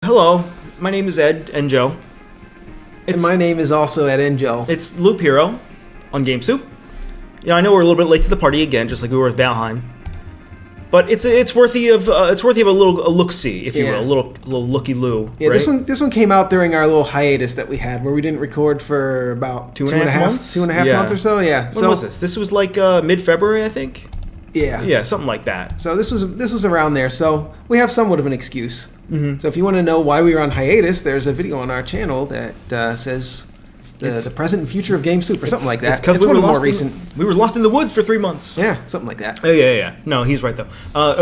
Hello, my name is Ed and Joe. And my name is also Ed and Joe. It's Loop Hero on GameSoup. Yeah, I know we're a little bit late to the party again, just like we were with Valheim. But it's worthy of a look-see, if you will, a little looky-loo. Yeah, right? this one came out during our little hiatus that we had, where we didn't record for about two and a half months or so. Yeah. When was this? This was like mid-February, I think. Yeah. Yeah, something like that. So this was around there. So we have somewhat of an excuse. Mm-hmm. So if you want to know why we were on hiatus, there's a video on our channel that says the present and future of GameSoup or something like that. It's because we were lost in the woods for 3 months. Yeah, something like that. Oh yeah. No, he's right though.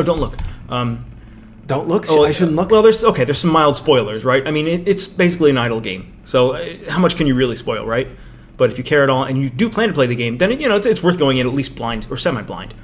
Don't look. Don't look. I shouldn't look. Well, there's some mild spoilers, right? I mean, it's basically an idle game. So how much can you really spoil, right? But if you care at all and you do plan to play the game, then it's worth going in at least blind or semi-blind.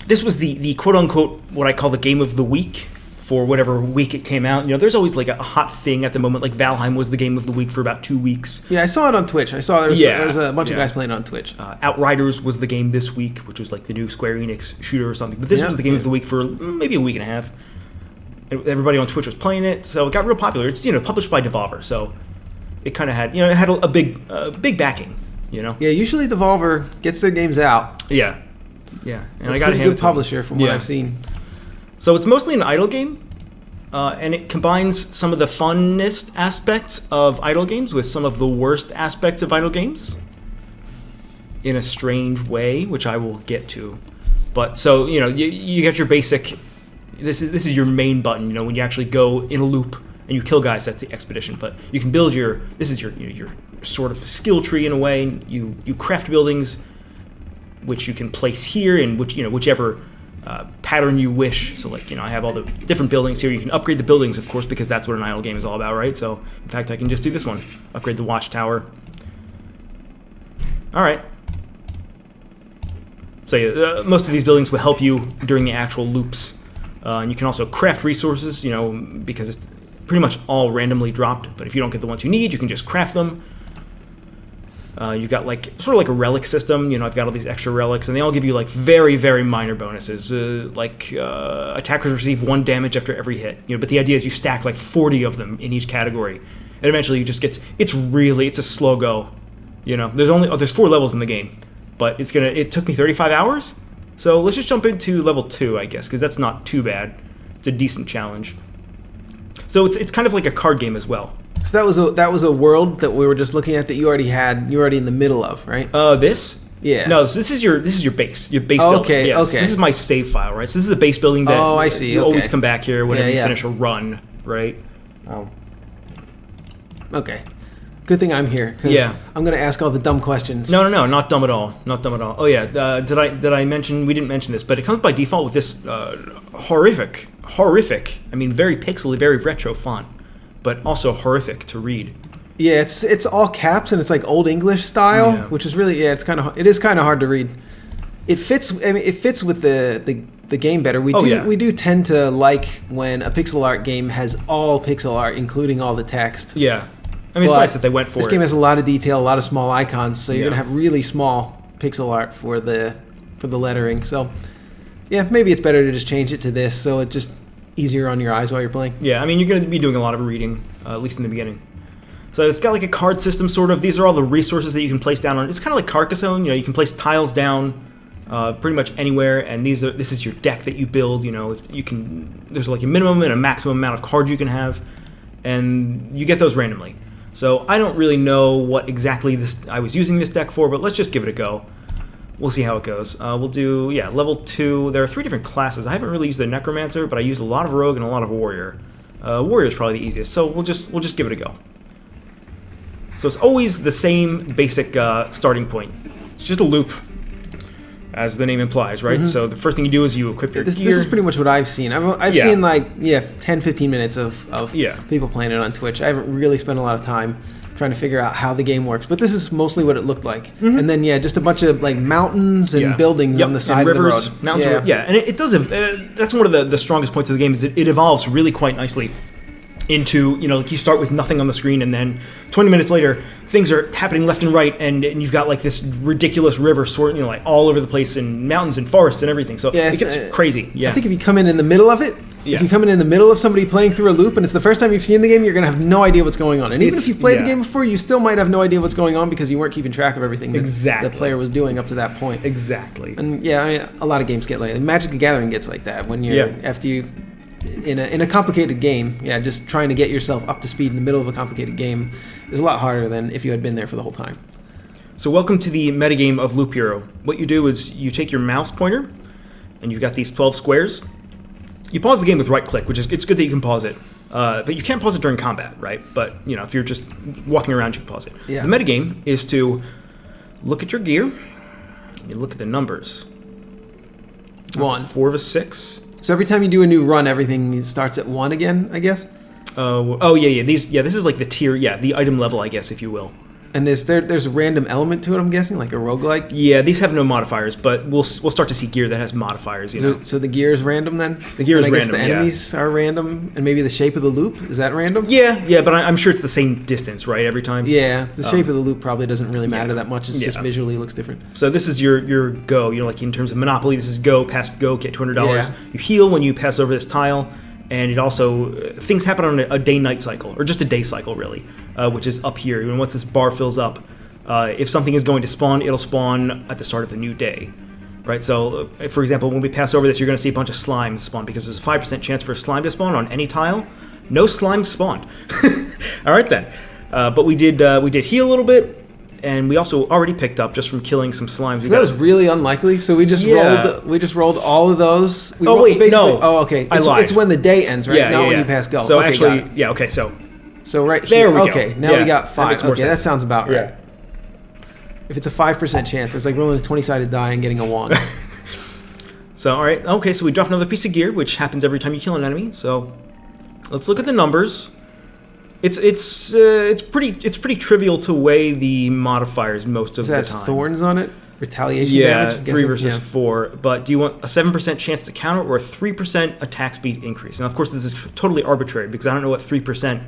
This was the quote-unquote what I call the game of the week for whatever week it came out. There's always like a hot thing at the moment. Like Valheim was the game of the week for about 2 weeks. Yeah, I saw it on Twitch. I saw there was a bunch of guys playing on Twitch. Outriders was the game this week, which was like the new Square Enix shooter or something. But this was the game of the week for maybe a week and a half. Everybody on Twitch was playing it, so it got real popular. It's published by Devolver, so it kind of had it had a big backing. Yeah, usually Devolver gets their games out. Yeah, and I got a good publisher from what I've seen. So it's mostly an idle game, and it combines some of the funnest aspects of idle games with some of the worst aspects of idle games in a strange way, which I will get to. But so you get your basic. This is your main button. When you actually go in a loop and you kill guys, that's the expedition. But you can build your sort of skill tree in a way. And you craft buildings, which you can place here in whichever pattern you wish. So I have all the different buildings here. You can upgrade the buildings, of course, because that's what an idle game is all about, right? So in fact, I can just do this one. Upgrade the watchtower. All right. So most of these buildings will help you during the actual loops. And you can also craft resources, because it's pretty much all randomly dropped. But if you don't get the ones you need, you can just craft them. You've got sort of like a relic system. I've got all these extra relics, and they all give you very, very minor bonuses. Attackers receive 1 damage after every hit. But the idea is you stack 40 of them in each category, and eventually you just get. It's a slow go. There's 4 levels in the game, but it took me 35 hours. So let's just jump into level 2, I guess, because that's not too bad. It's a decent challenge. So it's kind of like a card game as well. So that was a world that we were just looking at that you're already in the middle of, right? This? Yeah. No, so this is your base. Your base building. Okay, yeah, okay. So this is my save file, right? So this is a base building that I see. You always come back here whenever you finish a run, right? Oh. Okay. Good thing I'm here. Yeah. I'm going to ask all the dumb questions. No, not dumb at all. Not dumb at all. Oh yeah, did I mention, we didn't mention this, but it comes by default with this horrific, I mean very pixely, very retro font, but also horrific to read. Yeah, it's all caps and it's like old English style, which is really it is kind of hard to read. It fits with the game better. We do tend to like when a pixel art game has all pixel art, including all the text. Yeah. I mean, it's nice that they went for it. This game has a lot of detail, a lot of small icons, so you're gonna have really small pixel art for the lettering. So, yeah, maybe it's better to just change it to this, so it's just easier on your eyes while you're playing. Yeah, I mean, you're gonna be doing a lot of reading, at least in the beginning. So it's got like a card system, sort of. These are all the resources that you can place down on. It's kind of like Carcassonne. You can place tiles down pretty much anywhere, and this is your deck that you build. There's like a minimum and a maximum amount of cards you can have, and you get those randomly. So I don't really know what exactly I was using this deck for, but let's just give it a go. We'll see how it goes. We'll do, level 2. There are 3 different classes. I haven't really used the Necromancer, but I used a lot of Rogue and a lot of Warrior. Warrior is probably the easiest, so we'll just give it a go. So it's always the same basic starting point. It's just a loop, as the name implies, right? Mm-hmm. So the first thing you do is you equip your gear. This is pretty much what I've seen. I've seen 10-15 minutes of people playing it on Twitch. I haven't really spent a lot of time trying to figure out how the game works, but this is mostly what it looked like. Mm-hmm. And then just a bunch of mountains and buildings on the side of the road. Mountains, and it does. That's one of the strongest points of the game is it evolves really quite nicely into you start with nothing on the screen, and then 20 minutes later things are happening left and right, and you've got this ridiculous river sorting all over the place, and mountains and forests and everything. So it gets crazy. Yeah, I think if you come in the middle of it, Yeah. If you come in the middle of somebody playing through a loop and it's the first time you've seen the game, you're going to have no idea what's going on. And even if you've played the game before, you still might have no idea what's going on because you weren't keeping track of everything that the player was doing up to that point. Exactly. And yeah, I mean, a lot of games get like Magic the Gathering gets like that when you're after you in a complicated game. Yeah, just trying to get yourself up to speed in the middle of a complicated game is a lot harder than if you had been there for the whole time. So welcome to the metagame of Loop Hero. What you do is you take your mouse pointer, and you've got these 12 squares. You pause the game with right click, which is it's good that you can pause it. But you can't pause it during combat, right? But if you're just walking around, you can pause it. Yeah. The metagame is to look at your gear, and you look at the numbers. 1. 4 of a 6. So every time you do a new run, everything starts at 1 again, I guess? Yeah. This is like the tier, the item level, I guess, if you will. And there's a random element to it, I'm guessing, like a roguelike? Yeah, these have no modifiers, but we'll start to see gear that has modifiers, So the gear is random then? The gear is I guess random, the enemies are random, and maybe the shape of the loop, is that random? Yeah, but I'm sure it's the same distance, right, every time? Yeah, the shape of the loop probably doesn't really matter that much. It's just visually looks different. So this is your go, like in terms of Monopoly, this is go, past go, get $200. Yeah. You heal when you pass over this tile, and it also, things happen on a day-night cycle, or just a day cycle, really, which is up here. And once this bar fills up, if something is going to spawn, it'll spawn at the start of the new day, right? So, for example, when we pass over this, you're going to see a bunch of slimes spawn because there's a 5% chance for a slime to spawn on any tile. No slimes spawned. All right then, but we did heal a little bit, and we also already picked up just from killing some slimes. So that was really unlikely. So we just rolled all of those. No. Oh, okay. I lied. It's when the day ends, right? Yeah, Not when you pass go. So okay, actually, okay. So right here. There we go. Okay, now we got 5. Okay, that sounds about right. Yeah. If it's a 5% chance, it's like rolling a 20-sided die and getting a 1. So, all right. Okay, so we drop another piece of gear, which happens every time you kill an enemy. So, let's look at the numbers. It's pretty trivial to weigh the modifiers most of the time. Has thorns on it? Retaliation damage? 3 versus 4. But do you want a 7% chance to counter or a 3% attack speed increase? Now, of course, this is totally arbitrary because I don't know what 3%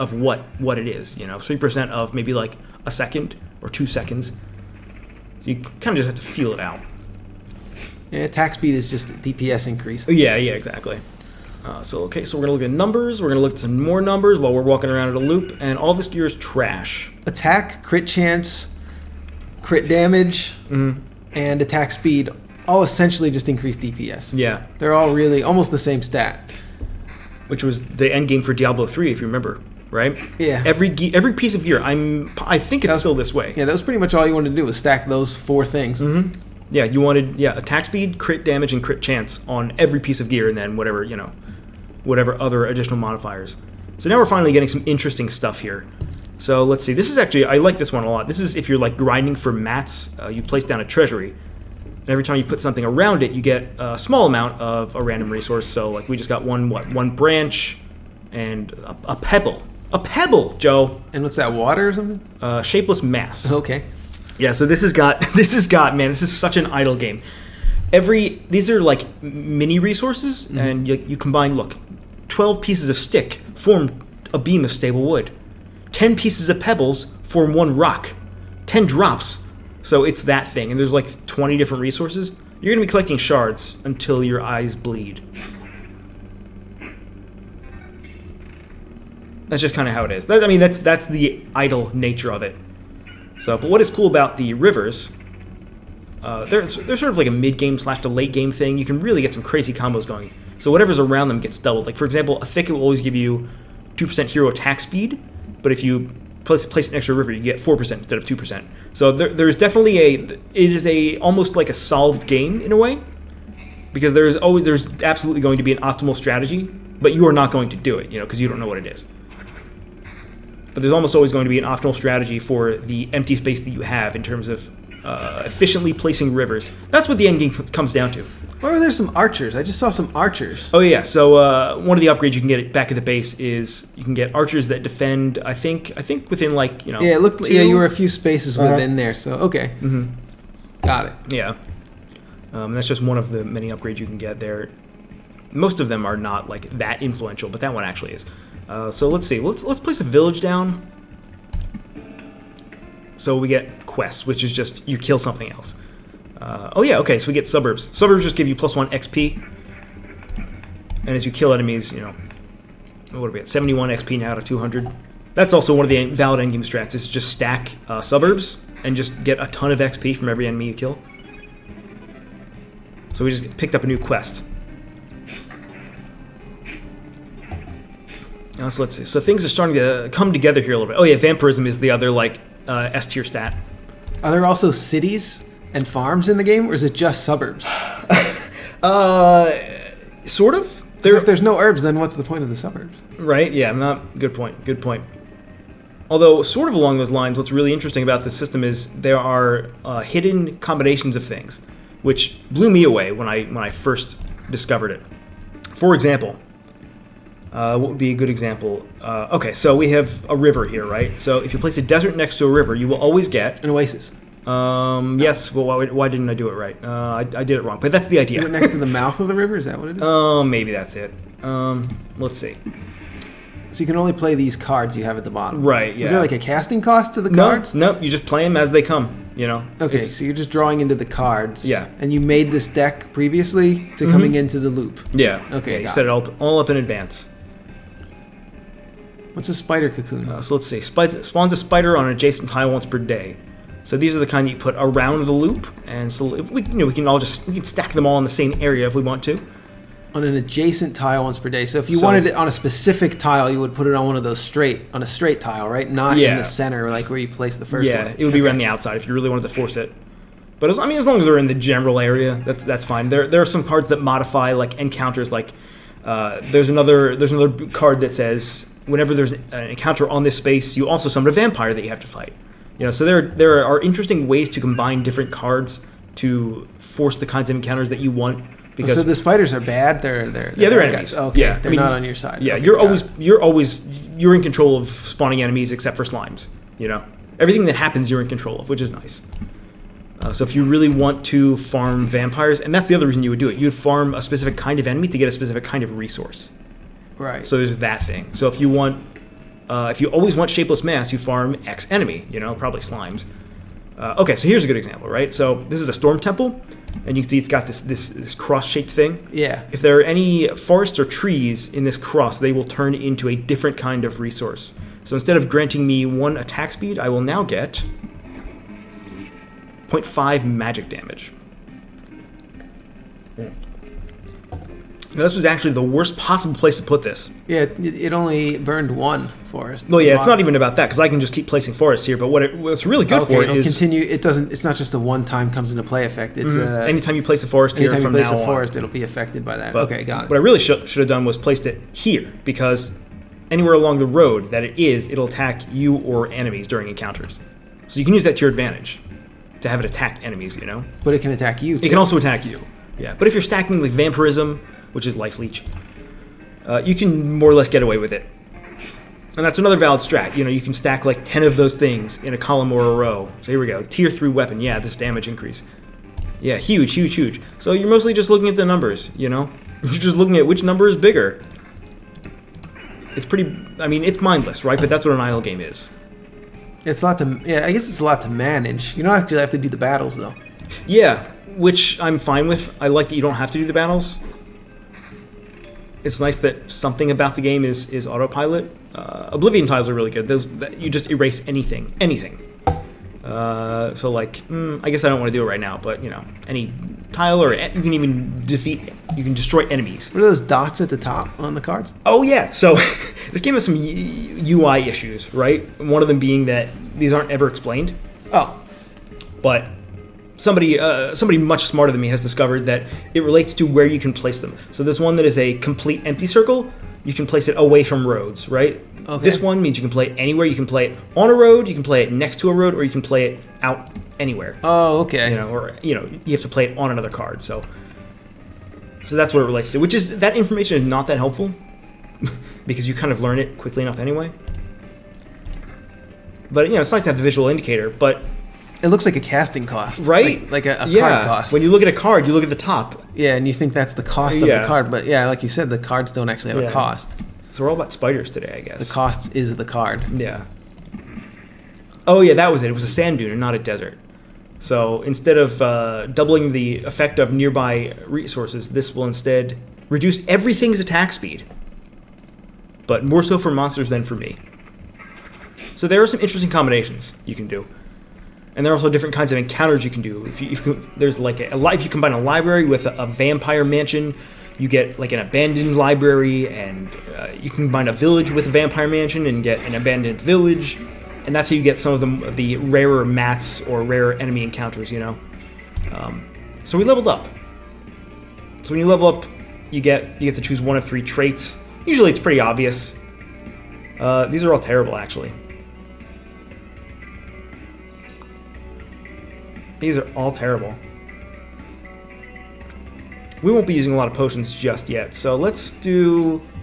of what it is. 3% of maybe like a second or 2 seconds. So you kind of just have to feel it out. Yeah, attack speed is just DPS increase. Yeah, exactly. So we're going to look at numbers. We're going to look at some more numbers while we're walking around at a loop. And all this gear is trash. Attack, crit chance, crit damage, and attack speed all essentially just increase DPS. Yeah. They're all really almost the same stat. Which was the end game for Diablo 3, if you remember. Right? Yeah. Every piece of gear, I think it's still this way. Yeah, that was pretty much all you wanted to do was stack those 4 things. Mm-hmm. Yeah, you wanted attack speed, crit damage, and crit chance on every piece of gear, and then whatever other additional modifiers. So now we're finally getting some interesting stuff here. So let's see. This is actually, I like this one a lot. This is if you're like grinding for mats, you place down a treasury. And every time you put something around it, you get a small amount of a random resource. So like we just got one branch and a pebble. A pebble, Joe. And what's that, water or something? Shapeless mass. Okay. Yeah, so this is such an idle game. These are like mini resources, and you combine, 12 pieces of stick form a beam of stable wood. 10 pieces of pebbles form 1 rock. 10 drops. So it's that thing, and there's like 20 different resources. You're going to be collecting shards until your eyes bleed. That's just kind of how it is. That's the idle nature of it. So, but what is cool about the rivers, they're sort of like a mid-game / a late-game thing. You can really get some crazy combos going. So whatever's around them gets doubled. Like, for example, a thicket will always give you 2% hero attack speed, but if you place an extra river, you get 4% instead of 2%. So there's definitely it is almost like a solved game in a way, because there's absolutely going to be an optimal strategy, but you are not going to do it, because you don't know what it is. But there's almost always going to be an optimal strategy for the empty space that you have in terms of efficiently placing rivers. That's what the end game comes down to. Why were there some archers? I just saw some archers. Oh yeah, so one of the upgrades you can get back at the base is you can get archers that defend. I think within like Yeah, it looked. Yeah, you were a few spaces within there. So okay, got it. Yeah, that's just one of the many upgrades you can get there. Most of them are not like that influential, but that one actually is. So let's see. Let's place a village down. So we get quests, which is just you kill something else. Okay, so we get suburbs. Suburbs just give you +1 XP. And as you kill enemies, what are we at? 71 XP now out of 200. That's also one of the valid endgame strats, is just stack suburbs and just get a ton of XP from every enemy you kill. So we just picked up a new quest. So let's see. So things are starting to come together here a little bit. Oh yeah, vampirism is the other S tier stat. Are there also cities and farms in the game, or is it just suburbs? Sort of. So if there's no herbs, then what's the point of the suburbs? Right? Yeah. Good point. Good point. Although, sort of along those lines, what's really interesting about this system is there are hidden combinations of things, which blew me away when I first discovered it. For example, what would be a good example? Okay, so we have a river here, right? So if you place a desert next to a river, you will always get an oasis. Yes. Well, why didn't I do it right? I did it wrong, but that's the idea. Is it next to the mouth of the river? Is that what it is? Maybe that's it. Let's see. So you can only play these cards you have at the bottom. Right, yeah. Is there like a casting cost to the cards? No, you just play them as they come, Okay, so you're just drawing into the cards. Yeah. And you made this deck previously to coming into the loop. Yeah. Okay, Yeah, you set it all up in advance. What's a spider cocoon? So let's see. Spawns a spider on an adjacent tile once per day. So these are the kind that you put around the loop, and so if we can stack them all in the same area if we want to. On an adjacent tile once per day. So if you wanted it on a specific tile, you would put it on one of those on a straight tile, right? Not in the center, like where you place the first one. Yeah, it would be around the outside if you really wanted to force it. But as long as they're in the general area, that's fine. There are some cards that modify like encounters. Like there's another card that says whenever there's an encounter on this space, you also summon a vampire that you have to fight. So there are interesting ways to combine different cards to force the kinds of encounters that you want. Because so the spiders are bad. They're enemies. Okay, yeah, they're not on your side. Yeah, okay, you're in control of spawning enemies except for slimes. Everything that happens you're in control of, which is nice. So if you really want to farm vampires, and that's the other reason you would do it, you'd farm a specific kind of enemy to get a specific kind of resource. Right. So there's that thing. So if you always want shapeless mass, you farm X enemy. Probably slimes. Okay, so here's a good example, right? So this is a storm temple, and you can see it's got this cross-shaped thing. Yeah. If there are any forests or trees in this cross, they will turn into a different kind of resource. So instead of granting me 1 attack speed, I will now get 0.5 magic damage. Now, this was actually the worst possible place to put this. Yeah, it only burned 1 forest. Well, yeah, it's not even about that, because I can just keep placing forests here, but what's really good for it is... continue. It's not just a one-time comes into play effect. It's anytime you place a forest here from now on. Anytime you place a forest, it'll be affected by that. But okay, got it. What I really should have done was placed it here, because anywhere along the road that it'll attack you or enemies during encounters. So you can use that to your advantage, to have it attack enemies, But it can attack you, too. It can also attack you, yeah. But if you're stacking like vampirism, which is life leech, you can more or less get away with it. And that's another valid strat. You can stack like 10 of those things in a column or a row. So here we go. Tier 3 weapon. Yeah, this damage increase. Yeah, huge, huge, huge. So you're mostly just looking at the numbers, You're just looking at which number is bigger. It's it's mindless, right? But that's what an idle game is. It's a lot to... Yeah, I guess it's a lot to manage. You don't actually have to do the battles, though. Yeah, which I'm fine with. I like that you don't have to do the battles. It's nice that something about the game is autopilot. Oblivion tiles are really good. You just erase anything. So I guess I don't want to do it right now, but any tile, or you can even you can destroy enemies. What are those dots at the top on the cards? Oh yeah, so this game has some UI issues, right? One of them being that these aren't ever explained. Oh. But somebody much smarter than me has discovered that it relates to where you can place them. So this one that is a complete empty circle, you can place it away from roads, right? Okay. This one means you can play it anywhere. You can play it on a road, you can play it next to a road, or you can play it out anywhere. Oh, okay. You have to play it on another card. So that's what it relates to, which is, that information is not that helpful because you kind of learn it quickly enough anyway. But it's nice to have the visual indicator, but it looks like a casting cost, right? Like a card cost. When you look at a card, you look at the top. Yeah, and you think that's the cost of the card, but yeah, like you said, the cards don't actually have a cost. So we're all about spiders today, I guess. The cost is the card. Yeah. Oh yeah, that was it. It was a sand dune and not a desert. So instead of doubling the effect of nearby resources, this will instead reduce everything's attack speed, but more so for monsters than for me. So there are some interesting combinations you can do. And there are also different kinds of encounters you can do. There's like if you combine a library with a vampire mansion, you get like an abandoned library, and you can combine a village with a vampire mansion and get an abandoned village, and that's how you get some of the rarer mats or rarer enemy encounters, you know. So we leveled up. So when you level up, you get to choose one of 3 traits. Usually it's pretty obvious. These are all terrible, actually. These are all terrible. We won't be using a lot of potions just yet, so we'll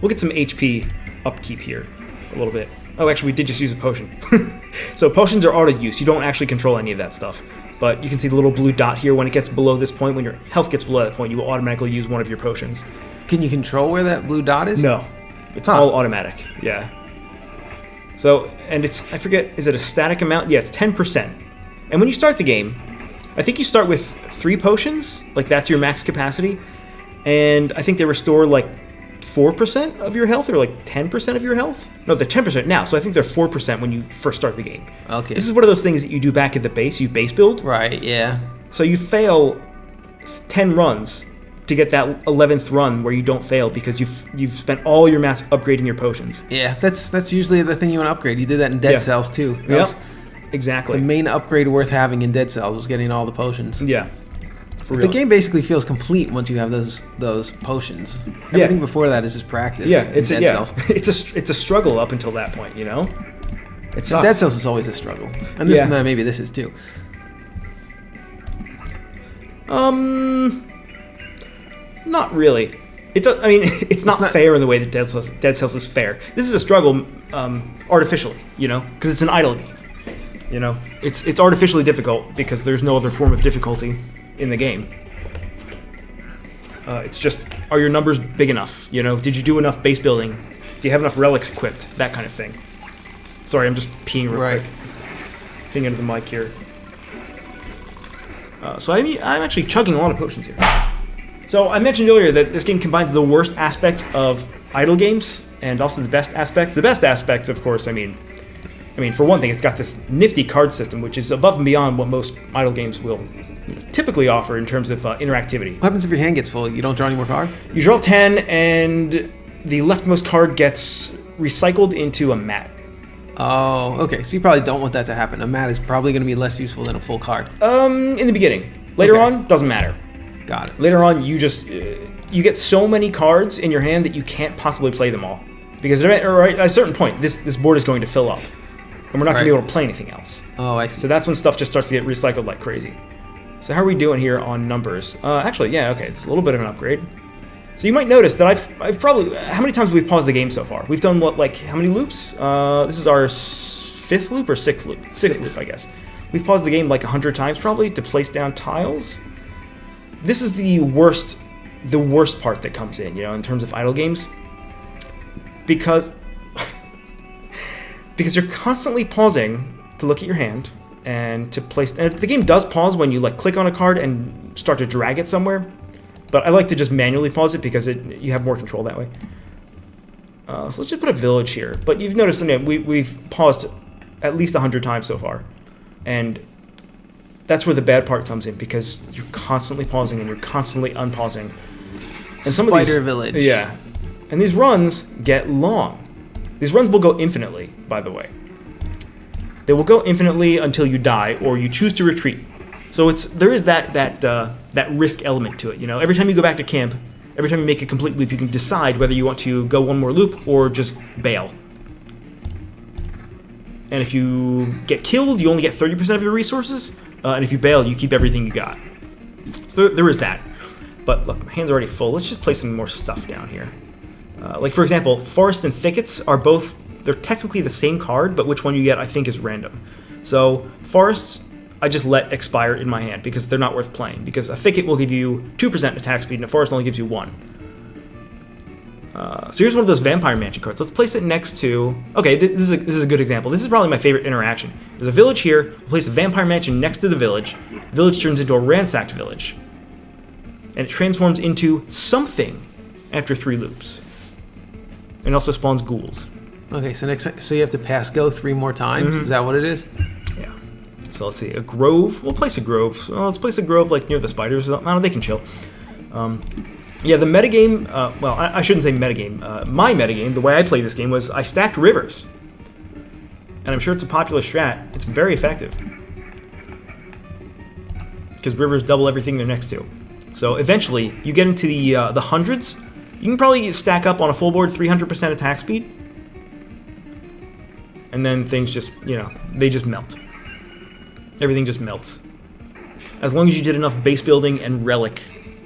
get some HP upkeep here a little bit. Oh, actually, we did just use a potion. So potions are auto use. You don't actually control any of that stuff. But you can see the little blue dot here. When it gets below this point, when your health gets below that point, you will automatically use one of your potions. Can you control where that blue dot is? No. It's all automatic. Yeah. So, and I forget, is it a static amount? Yeah, it's 10%. And when you start the game, I think you start with 3 potions, like that's your max capacity, and I think they restore like 4% of your health or like 10% of your health. No, they're 10% now, so I think they're 4% when you first start the game. Okay. This is one of those things that you do back at the base. You base build. Right. Yeah. So you fail 10 runs to get that 11th run where you don't fail because you've spent all your mass upgrading your potions. Yeah, that's usually the thing you want to upgrade. You did that in Dead Cells too. Yep. Exactly. The main upgrade worth having in Dead Cells was getting all the potions. Yeah. For real. The game basically feels complete once you have those potions. Everything before that is just practice. Yeah, it's a struggle up until that point, you know. It sucks. Dead Cells is always a struggle, and maybe this is too. Not really. It's not fair in the way that Dead Cells is fair. This is a struggle artificially, you know, because it's an idle game. You know, it's artificially difficult because there's no other form of difficulty in the game. It's just, are your numbers big enough? You know, did you do enough base building? Do you have enough relics equipped? That kind of thing. Sorry, I'm just peeing real quick. Peeing into the mic here. So I'm actually chugging a lot of potions here. So I mentioned earlier that this game combines the worst aspect of idle games and also the best aspect. The best aspect, of course, I mean, for one thing, it's got this nifty card system, which is above and beyond what most idle games will typically offer in terms of interactivity. What happens if your hand gets full? You don't draw any more cards? You draw 10, and the leftmost card gets recycled into a mat. Oh, okay. So you probably don't want that to happen. A mat is probably going to be less useful than a full card. In the beginning. Later on, doesn't matter. Got it. Later on, you just you get so many cards in your hand that you can't possibly play them all, because at a certain point, this board is going to fill up, and we're not going to be able to play anything else. Oh, I see. So that's when stuff just starts to get recycled like crazy. So how are we doing here on numbers? Actually, yeah, okay, it's a little bit of an upgrade. So you might notice that I've probably, how many times have we paused the game so far? We've done how many loops? This is our 5th loop or 6th loop? 6th loop, I guess. We've paused the game like 100 times probably to place down tiles. This is the worst part that comes in, you know, in terms of idle games, because you're constantly pausing to look at your hand and to place. And the game does pause when you like click on a card and start to drag it somewhere, but I like to just manually pause it because you have more control that way. So let's just put a village here. But you've noticed that we've paused at least 100 times so far, and that's where the bad part comes in, because you're constantly pausing and you're constantly unpausing. And some Spider of these, Village. Yeah. And these runs get long. These runs will go infinitely, by the way. They will go infinitely until you die or you choose to retreat. So there is that risk element to it, you know. Every time you go back to camp, every time you make a complete loop, you can decide whether you want to go one more loop or just bail. And if you get killed, you only get 30% of your resources. And if you bail, you keep everything you got. So there is that. But look, my hand's already full. Let's just place some more stuff down here. Like, for example, Forest and Thickets are both, they're technically the same card, but which one you get, I think, is random. So Forests, I just let expire in my hand because they're not worth playing. Because a Thicket will give you 2% attack speed, and a Forest only gives you 1. So here's one of those Vampire Mansion cards. Let's place it next to... Okay, this is a good example. This is probably my favorite interaction. There's a village here. We'll place a Vampire Mansion next to the village. The village turns into a ransacked village. And it transforms into something. after 3 loops. And also spawns ghouls. Okay, so you have to pass go 3 more times? Is that what it is? Yeah. So let's see, a grove. We'll place a grove. Well, let's place a grove like near the spiders. I don't know, they can chill. Yeah, the metagame, well, I shouldn't say metagame. My metagame, the way I play this game was I stacked rivers. And I'm sure it's a popular strat. It's very effective. Because rivers double everything they're next to. So eventually, you get into the hundreds, you can probably stack up on a full board 300% attack speed. And then things just, you know, they just melt. Everything just melts. As long as you did enough base building and relic.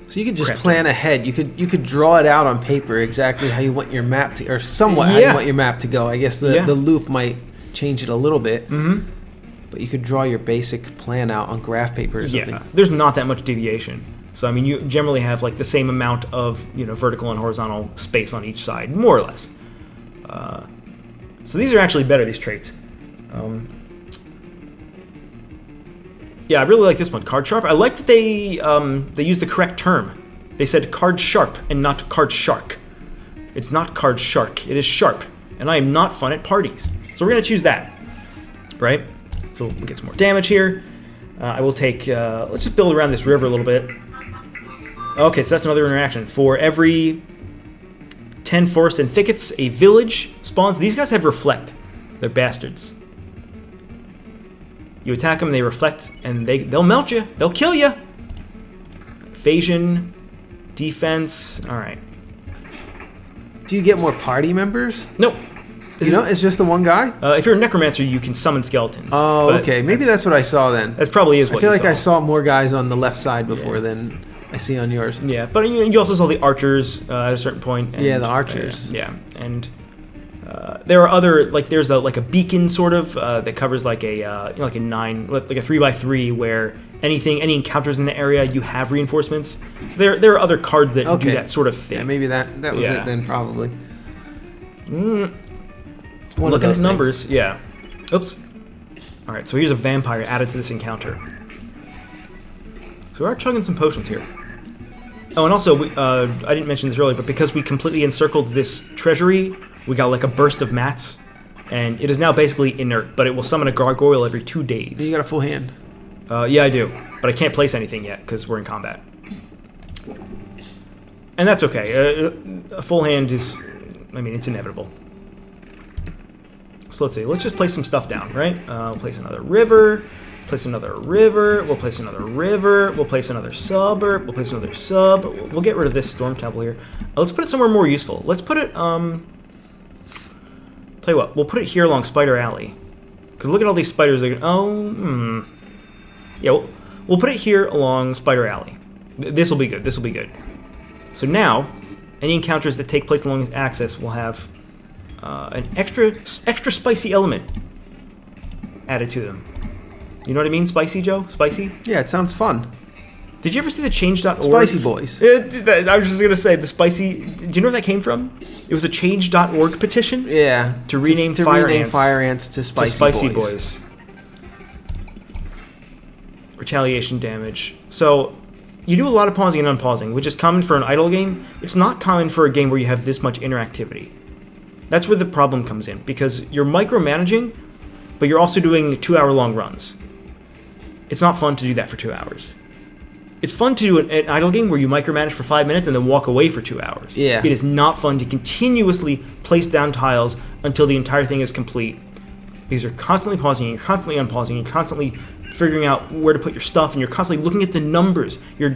So you could just plan ahead. You could draw it out on paper exactly how you want your map to, or somewhat how you want your map to go. I guess the loop might change it a little bit. But you could draw your basic plan out on graph paper or something. Yeah, there's not that much deviation. So I mean, you generally have like the same amount of, you know, vertical and horizontal space on each side, more or less. So these are actually better, these traits. Yeah, I really like this one, card sharp. I like that they used the correct term. They said card sharp and not card shark. It's not card shark, it is sharp. And I am not fun at parties. So we're gonna choose that, right? So we'll get some more damage here. I will take, let's just build around this river a little bit. Okay, so that's another interaction. For every 10 forest and thickets, a village spawns. These guys have reflect. They're bastards. You attack them, they reflect, and they'll melt you. They'll kill you. Evasion, defense. All right. Do you get more party members? Nope. You know, it's just the one guy? If you're a necromancer, you can summon skeletons. Oh, okay. Maybe that's what I saw then. That probably is what I feel you like saw. I saw more guys on the left side before than I see on yours. Yeah, but you also saw the archers at a certain point. And, yeah, the archers. Yeah, and there are other, like there's a beacon sort of that covers like a like a 3x3 where any encounters in the area you have reinforcements. So there are other cards that do that sort of thing. Yeah, maybe that was it then probably. Looking at numbers, yeah. Oops. All right, so here's a vampire added to this encounter. So we are chugging some potions here. Oh, and also, I didn't mention this earlier, but because we completely encircled this treasury, we got like a burst of mats, and it is now basically inert, but it will summon a gargoyle every 2 days. You got a full hand. Yeah, I do, but I can't place anything yet because we're in combat. And that's okay. A full hand is, I mean, it's inevitable. So let's see, let's just place some stuff down, right? We'll place another river. Place another river, we'll place another river, we'll place another suburb, we'll place another sub. We'll get rid of this storm temple here. Let's put it somewhere more useful. Let's put it, tell you what, we'll put it here along Spider Alley. Because look at all these spiders. Yeah, we'll put it here along Spider Alley. This will be good, this will be good. So now, any encounters that take place along this axis will have an extra spicy element added to them. You know what I mean, Spicy, Joe? Spicy? Yeah, it sounds fun. Did you ever see the Change.org? Spicy Boys. I was just going to say, the Spicy... Do you know where that came from? It was a Change.org petition? Yeah. To rename Fire Ants to Spicy Boys. Retaliation damage. So, you do a lot of pausing and unpausing, which is common for an idle game. It's not common for a game where you have this much interactivity. That's where the problem comes in, because you're micromanaging, but you're also doing 2-hour-long runs. It's not fun to do that for 2 hours. It's fun to do an idle game where you micromanage for 5 minutes and then walk away for 2 hours. Yeah. It is not fun to continuously place down tiles until the entire thing is complete. Because you're constantly pausing, you're constantly unpausing, you're constantly figuring out where to put your stuff, and you're constantly looking at the numbers. You're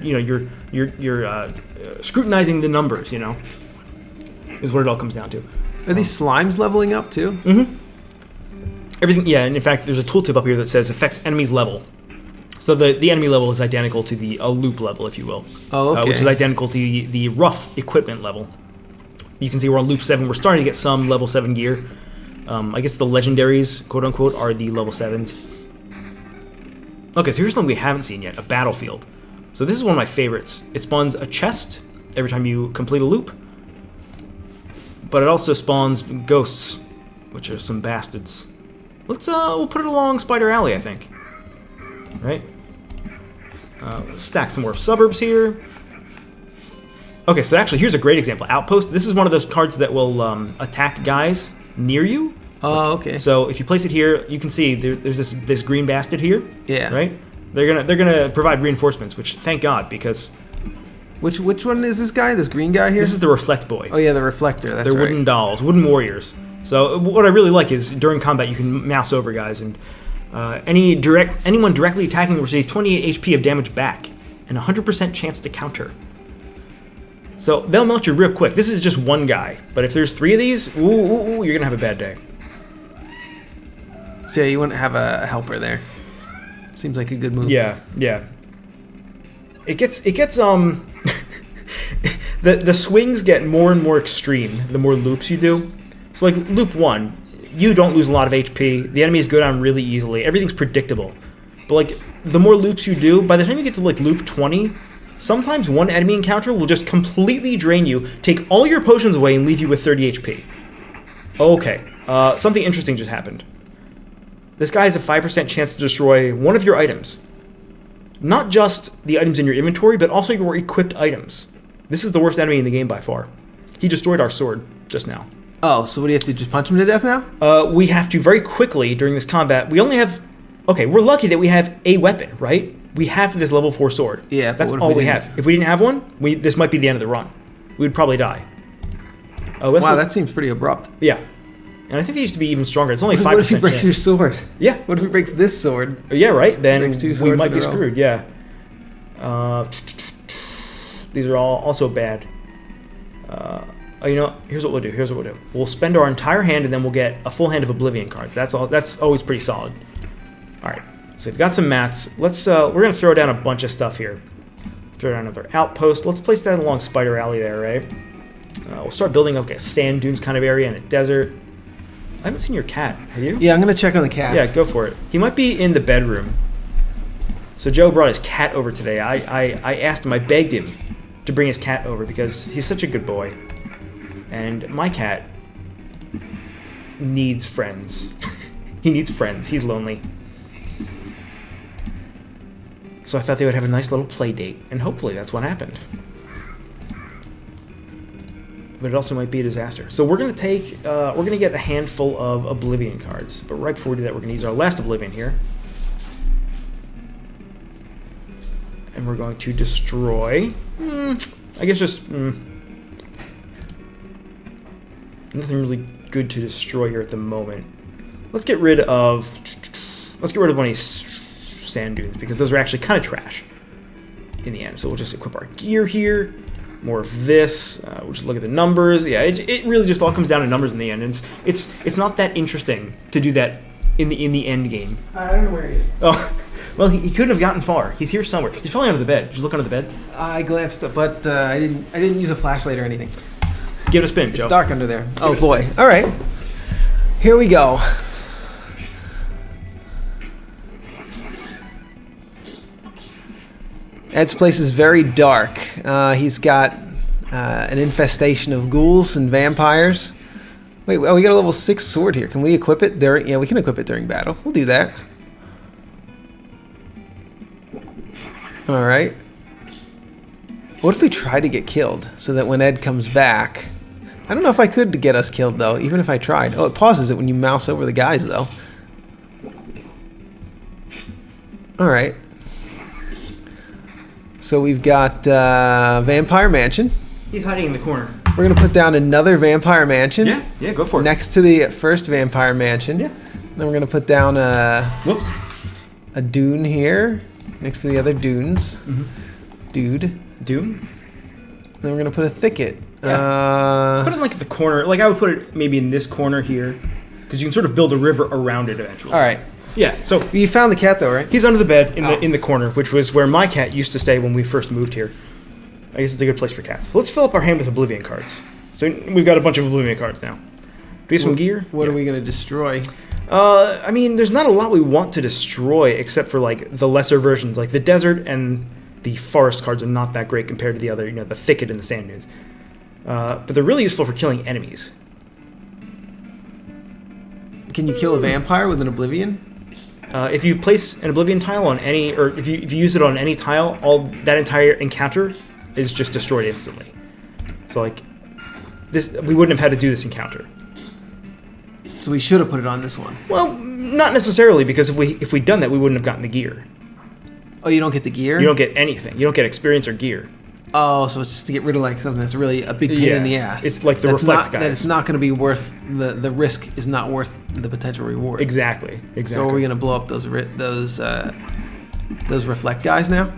scrutinizing the numbers. You know, is what it all comes down to. Are these slimes leveling up too? Mm-hmm. Everything, yeah. And in fact, there's a tooltip up here that says affects enemies level. So the enemy level is identical to the loop level, if you will. Oh, okay. Which is identical to the rough equipment level. You can see we're on loop 7. We're starting to get some level 7 gear. I guess the legendaries, quote unquote, are the level 7s. Okay, so here's something we haven't seen yet: a battlefield. So this is one of my favorites. It spawns a chest every time you complete a loop, but it also spawns ghosts, which are some bastards. We'll put it along Spider Alley, I think. Right? Stack some more suburbs here. Okay, so actually, here's a great example. Outpost. This is one of those cards that will attack guys near you. Oh, okay. So if you place it here, you can see there's this green bastard here. Yeah. Right. They're gonna provide reinforcements, which thank God, because. Which one is this guy? This green guy here? This is the Reflect Boy. Oh yeah, the Reflector. That's They're right. wooden dolls, wooden warriors. So what I really like is during combat you can mouse over guys, and anyone directly attacking will receive 28 HP of damage back and 100% chance to counter. So they'll melt you real quick. This is just one guy, but if there's 3 of these, you're gonna have a bad day. So yeah, you wouldn't have a helper there. Seems like a good move. Yeah. It gets the swings get more and more extreme the more loops you do. So like loop 1, you don't lose a lot of HP. The enemies go down really easily. Everything's predictable. But like the more loops you do, by the time you get to like loop 20, sometimes one enemy encounter will just completely drain you, take all your potions away, and leave you with 30 HP. Okay, something interesting just happened. This guy has a 5% chance to destroy one of your items. Not just the items in your inventory, but also your equipped items. This is the worst enemy in the game by far. He destroyed our sword just now. Oh, so what do you have to just punch him to death now? We have to very quickly during this combat. We only have... Okay, we're lucky that we have a weapon, right? We have this level 4 sword. Yeah, that's all we have. If we didn't have one, this might be the end of the run. We would probably die. Oh, wow, that seems pretty abrupt. Yeah. And I think they used to be even stronger. It's only 5%. What if he breaks your sword? Yeah. What if he breaks this sword? Yeah, right. Then we might be in a row. screwed. Yeah. These are all also bad. You know, here's what we'll do. We'll spend our entire hand, and then we'll get a full hand of Oblivion cards. That's all. That's always pretty solid. All right. So we've got some mats. Let's. We're gonna throw down a bunch of stuff here. Throw down another outpost. Let's place that along Spider Alley there, right? We'll start building like a sand dunes kind of area and a desert. I haven't seen your cat. Have you? Yeah, I'm gonna check on the cat. Yeah, go for it. He might be in the bedroom. So Joe brought his cat over today. I asked him, I begged him to bring his cat over because he's such a good boy. And my cat needs friends. He needs friends. He's lonely. So I thought they would have a nice little play date, and hopefully that's what happened. But it also might be a disaster. So we're gonna get a handful of Oblivion cards. But right before we do that, we're gonna use our last Oblivion here. And we're going to destroy, I guess just, nothing really good to destroy here at the moment. Let's get rid of one of these sand dunes, because those are actually kind of trash in the end. So we'll just equip our gear here. More of this. We'll just look at the numbers. Yeah, it really just all comes down to numbers in the end. And it's not that interesting to do that in the end game. I don't know where he is. Oh, well, he couldn't have gotten far. He's here somewhere. He's probably under the bed. Did you look under the bed? I glanced up, but I didn't use a flashlight or anything. Give it a spin, Joe. It's dark under there. Oh boy. All right. Here we go. Ed's place is very dark. He's got an infestation of ghouls and vampires. Wait, we got a level 6 sword here. Can we equip it during... Yeah, we can equip it during battle. We'll do that. Alright. What if we try to get killed so that when Ed comes back... I don't know if I could get us killed, though, even if I tried. Oh, it pauses it when you mouse over the guys, though. Alright. So we've got Vampire Mansion. He's hiding in the corner. We're going to put down another Vampire Mansion. Yeah, go for it. Next to the first Vampire Mansion. Yeah. Then we're going to put down a dune here next to the other dunes. Mm-hmm. Dune. Then we're going to put a thicket. Yeah. Put it like at the corner. Like I would put it maybe in this corner here, because you can sort of build a river around it eventually. All right. Yeah. So you found the cat though, right? He's under the bed in the corner, which was where my cat used to stay when we first moved here. I guess it's a good place for cats. So let's fill up our hand with Oblivion cards. So we've got a bunch of Oblivion cards now. Do we have some gear? What are we going to destroy? I mean, there's not a lot we want to destroy except for like the lesser versions, like the desert and the forest cards are not that great compared to the other, the thicket and the sand dunes. But they're really useful for killing enemies. Can you kill a vampire with an Oblivion? If you place an Oblivion tile on any, or if you use it on any tile, that entire encounter is just destroyed instantly. So like this, we wouldn't have had to do this encounter. So we should have put it on this one. Well, not necessarily, because if we'd done that, we wouldn't have gotten the gear. Oh, you don't get the gear? You don't get anything. You don't get experience or gear. Oh, so it's just to get rid of like something that's really a big pain in the ass. It's like the reflect guys. That it's not going to be worth the risk is not worth the potential reward. Exactly. So are we going to blow up those reflect guys now?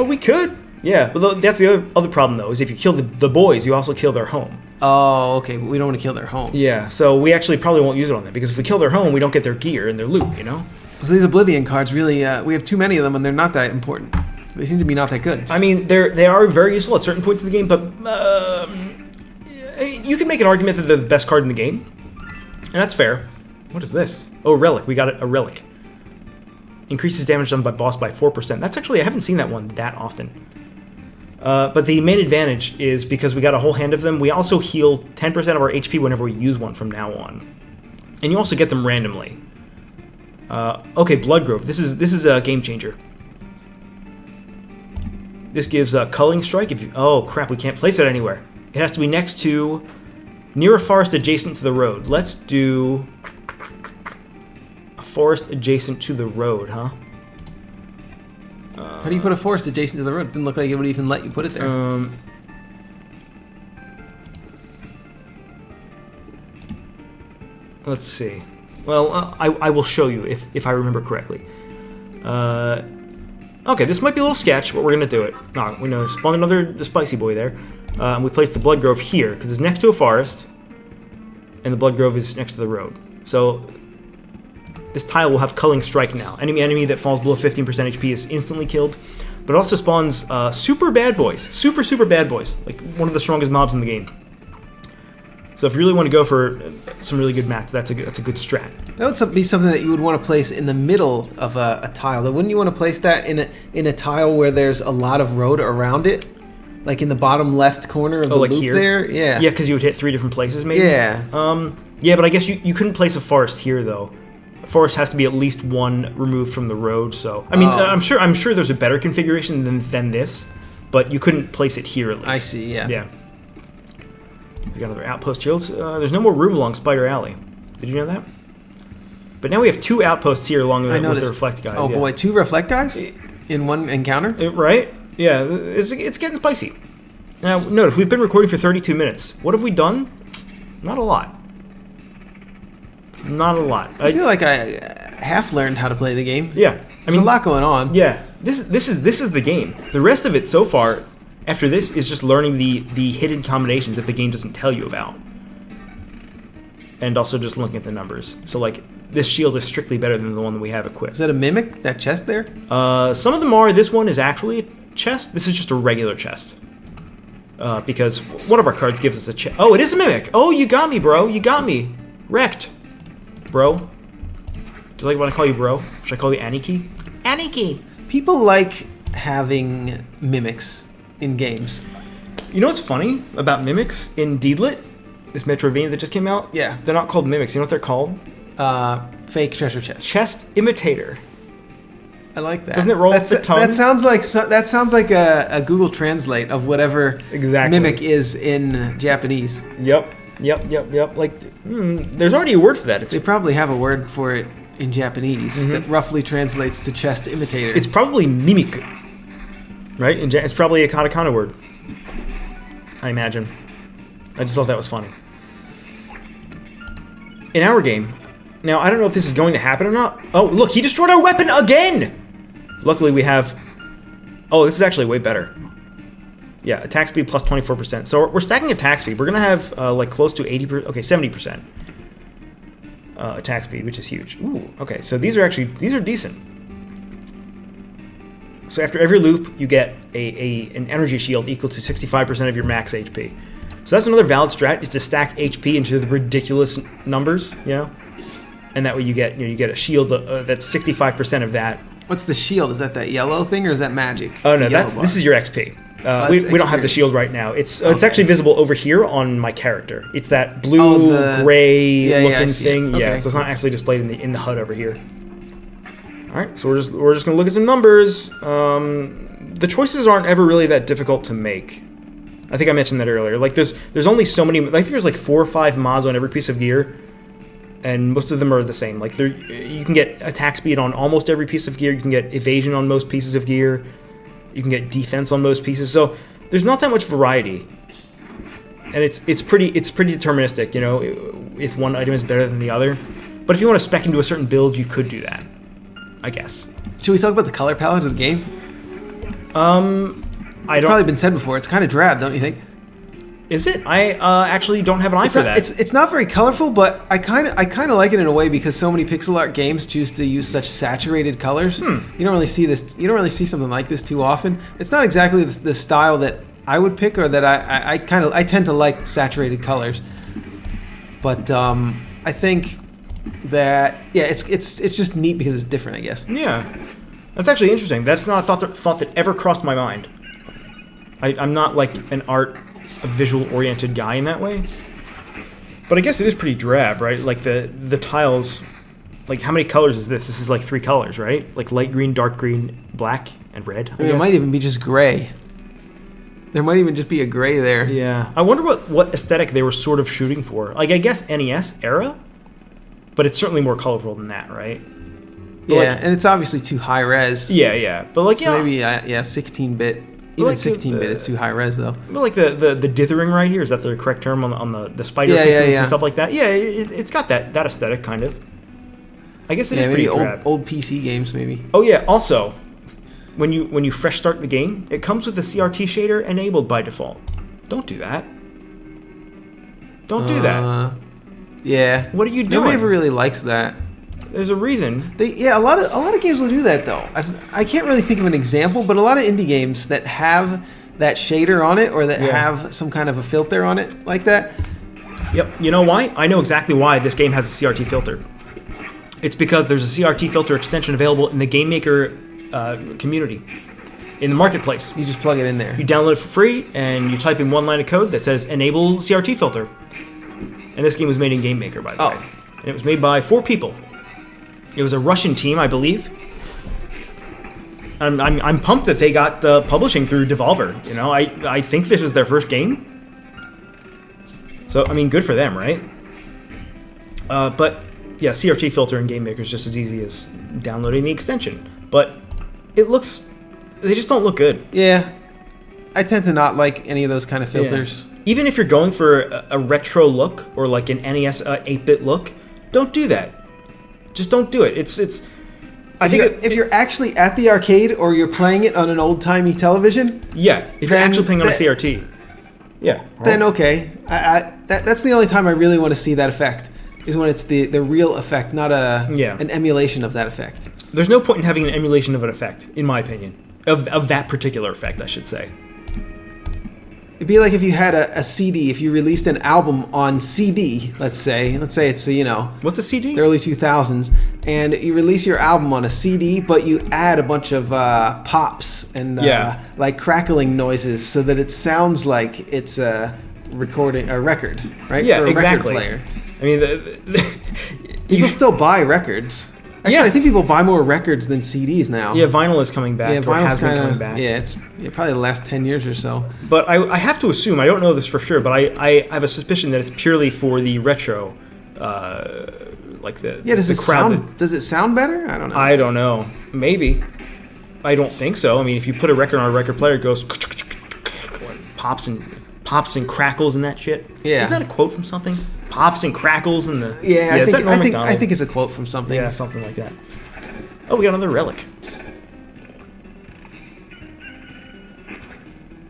We could. Yeah, but that's the other problem though. Is if you kill the boys, you also kill their home. Oh, okay, but we don't want to kill their home. Yeah, so we actually probably won't use it on them, because if we kill their home, we don't get their gear and their loot. You know. So these Oblivion cards really, we have too many of them, and they're not that important. They seem to be not that good. I mean, they are very useful at certain points in the game, but you can make an argument that they're the best card in the game, and that's fair. What is this? Oh, a relic. We got a relic. Increases damage done by boss by 4%. That's actually, I haven't seen that one that often. But the main advantage is because we got a whole hand of them, we also heal 10% of our HP whenever we use one from now on. And you also get them randomly. Okay, Blood Grove. This is a game changer. This gives a culling strike. Oh crap, we can't place it anywhere. It has to be next to, near a forest adjacent to the road. Let's do a forest adjacent to the road, huh? How do you put a forest adjacent to the road? It didn't look like it would even let you put it there. Let's see. Well, I will show you if I remember correctly. Okay, this might be a little sketch, but we're going to do it. No, we're going to spawn another spicy boy there. We place the Blood Grove here, because it's next to a forest, and the Blood Grove is next to the road. So this tile will have Culling Strike now. Enemy that falls below 15% HP is instantly killed, but it also spawns super bad boys. Super bad boys. Like one of the strongest mobs in the game. So if you really want to go for some really good mats, that's a good strat. That would be something that you would want to place in the middle of a tile. Wouldn't you want to place that in a tile where there's a lot of road around it? Like in the bottom left corner of the loop here? There? Yeah. Yeah, because you would hit 3 different places maybe? Yeah. Yeah, but I guess you couldn't place a forest here though. A forest has to be at least one removed from the road, so... I mean, I'm sure there's a better configuration than this, but you couldn't place it here at least. I see, yeah. Yeah. We got another outpost here. There's no more room along Spider Alley. Did you know that? But now we have 2 outposts here along with the reflect guys. Oh boy, 2 reflect guys in one encounter? Right? Yeah, it's getting spicy. Now, notice, we've been recording for 32 minutes. What have we done? Not a lot. Not a lot. I feel like I half learned how to play the game. Yeah. There's a lot going on. Yeah. This is the game. The rest of it so far... After this is just learning the hidden combinations that the game doesn't tell you about. And also just looking at the numbers. So like, this shield is strictly better than the one that we have equipped. Is that a mimic, that chest there? Some of them are. This one is actually a chest. This is just a regular chest. Because one of our cards gives us a chest. Oh, it is a mimic! Oh, you got me, bro. You got me. Wrecked. Bro. Do you like when I call you bro? Should I call you Aniki? Aniki! People like having mimics in games. You know what's funny about mimics in Deedlit? This Metroidvania that just came out? Yeah. They're not called mimics. You know what they're called? Fake treasure chest. Chest imitator. I like that. Doesn't it roll off the tongue? That sounds like a Google Translate of whatever mimic is in Japanese. Yep. Like, there's already a word for that. They probably have a word for it in Japanese that roughly translates to chest imitator. It's probably mimic. Right? It's probably a katakana word. I imagine. I just thought that was funny. In our game, now I don't know if this is going to happen or not. Oh, look, he destroyed our weapon again! Luckily we have... Oh, this is actually way better. Yeah, attack speed plus 24%. So we're stacking attack speed. We're going to have like close to 80%, okay, 70% attack speed, which is huge. Ooh, okay, so these are decent. So after every loop, you get an energy shield equal to 65% of your max HP. So that's another valid strat, is to stack HP into the ridiculous numbers, you know? And that way you get a shield that's 65% of that. What's the shield? Is that yellow thing, or is that magic? Oh no, this is your XP. We don't have the shield right now. It's actually visible over here on my character. It's that blue, gray looking thing. Yeah, so it's not actually displayed in the HUD over here. All right, so we're just gonna look at some numbers. The choices aren't ever really that difficult to make. I think I mentioned that earlier. Like, there's only so many. I think there's like 4 or 5 mods on every piece of gear, and most of them are the same. Like, you can get attack speed on almost every piece of gear. You can get evasion on most pieces of gear. You can get defense on most pieces. So there's not that much variety, and it's pretty deterministic. You know, if one item is better than the other. But if you want to spec into a certain build, you could do that, I guess. Should we talk about the color palette of the game? It's probably been said before. It's kind of drab, don't you think? Is it? I actually don't have an eye for that. It's not very colorful, but I kind of like it in a way because so many pixel art games choose to use such saturated colors. You don't really see this. You don't really see something like this too often. It's not exactly the style that I would pick, or that I tend to like saturated colors. But I think that it's just neat because it's different, I guess. Yeah, that's actually interesting. That's not a thought that ever crossed my mind. I'm not like a visual-oriented guy in that way. But I guess it is pretty drab, right? Like the tiles, like how many colors is this? This is like 3 colors, right? Like light green, dark green, black, and red. I mean, it might even be just gray. There might even just be a gray there. Yeah. I wonder what aesthetic they were sort of shooting for. Like, I guess NES era, but it's certainly more colorful than that, right? But yeah, and it's obviously too high res. Yeah. But like, so maybe 16-bit. Even like 16-bit, it's too high res though. But like the dithering right here, is that the correct term on the spider pictures and stuff like that? Yeah, it's got that aesthetic kind of. I guess it is pretty drab. Old PC games maybe. Oh yeah. Also, when you fresh start the game, it comes with the CRT shader enabled by default. Don't do that. Don't do that. Yeah. What are you doing? Nobody ever really likes that. There's a reason. A lot of games will do that though. I can't really think of an example, but a lot of indie games that have that shader on it or that have some kind of a filter on it like that. Yep. You know why? I know exactly why this game has a CRT filter. It's because there's a CRT filter extension available in the Game Maker community, in the marketplace. You just plug it in there. You download it for free, and you type in one line of code that says "Enable CRT filter." And this game was made in Game Maker, by the way. And it was made by 4 people. It was a Russian team, I believe. I'm pumped that they got publishing through Devolver. You know, I think this is their first game. So I mean, good for them, right? But yeah, CRT filter in Game Maker is just as easy as downloading the extension. But they just don't look good. Yeah, I tend to not like any of those kind of filters. Yeah. Even if you're going for a retro look or like an NES 8-bit look, don't do that. Just don't do it. If you're actually at the arcade or you're playing it on an old-timey television, if you're actually playing on a CRT, then okay. That's the only time I really want to see that effect, is when it's the real effect, not an emulation of that effect. There's no point in having an emulation of an effect, in my opinion, of that particular effect, I should say. It'd be like if you had a CD, if you released an album on CD, let's say it's, What's a CD? The early 2000s, and you release your album on a CD, but you add a bunch of pops and like crackling noises so that it sounds like it's a record, right? Yeah, for a exactly. Record player. I mean, people still buy records. Actually, I think people buy more records than CDs now. Yeah, vinyl is coming back. Yeah, vinyl's been coming back. Yeah, it's probably the last 10 years or so. But I have to assume, I don't know this for sure, but I have a suspicion that it's purely for the retro, like the crowd. Does it sound better? I don't know. I don't know. Maybe. I don't think so. I mean, if you put a record on a record player, it goes pops and crackles and that shit. Yeah. Isn't that a quote from something? Pops and crackles and the... I think it's a quote from something. Yeah, something like that. Oh, we got another relic.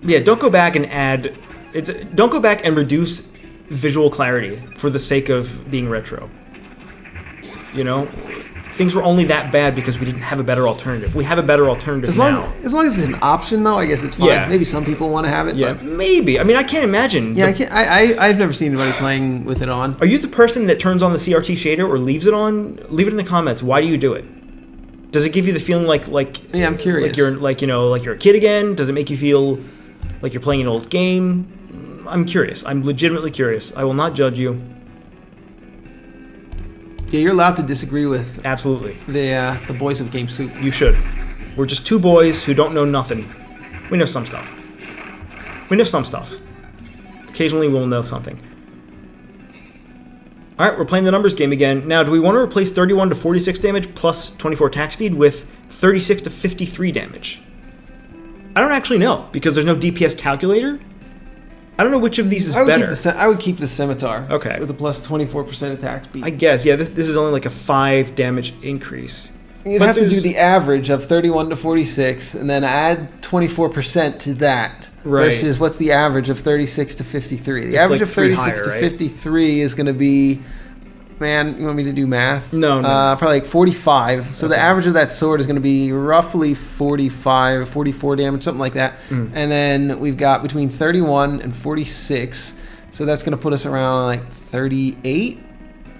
Yeah, don't go back and add... Don't go back and reduce visual clarity for the sake of being retro. You know? Things were only that bad because we didn't have a better alternative. We have a better alternative now. As long as it's an option, though, I guess it's fine. Yeah. Maybe some people want to have it. Yeah, but maybe. I mean, I can't imagine. Yeah, I've never seen anybody playing with it on. Are you the person that turns on the CRT shader or leaves it on? Leave it in the comments. Why do you do it? Does it give you the feeling like? Yeah, I'm curious. Like you're a kid again? Does it make you feel like you're playing an old game? I'm curious. I'm legitimately curious. I will not judge you. Yeah, you're allowed to disagree with absolutely the boys of Game Soup. You should. We're just 2 boys who don't know nothing. We know some stuff. Occasionally we'll know something. All right, we're playing the numbers game again. Now, do we want to replace 31 to 46 damage plus 24 attack speed with 36 to 53 damage? I don't actually know, because there's no DPS calculator. I don't know which of these is better. I would keep the scimitar. Okay. With a plus 24% attack speed. I guess, yeah, this is only like a 5 damage increase. You'd have to do the average of 31 to 46 and then add 24% to that. Right. Versus what's the average of 36 to 53? The average like of 36 to right? 53 is going to be, man, you want me to do math? No. Probably like 45. So the average of that sword is going to be roughly 45, 44 damage, something like that. And then we've got between 31 and 46. So that's going to put us around like 38.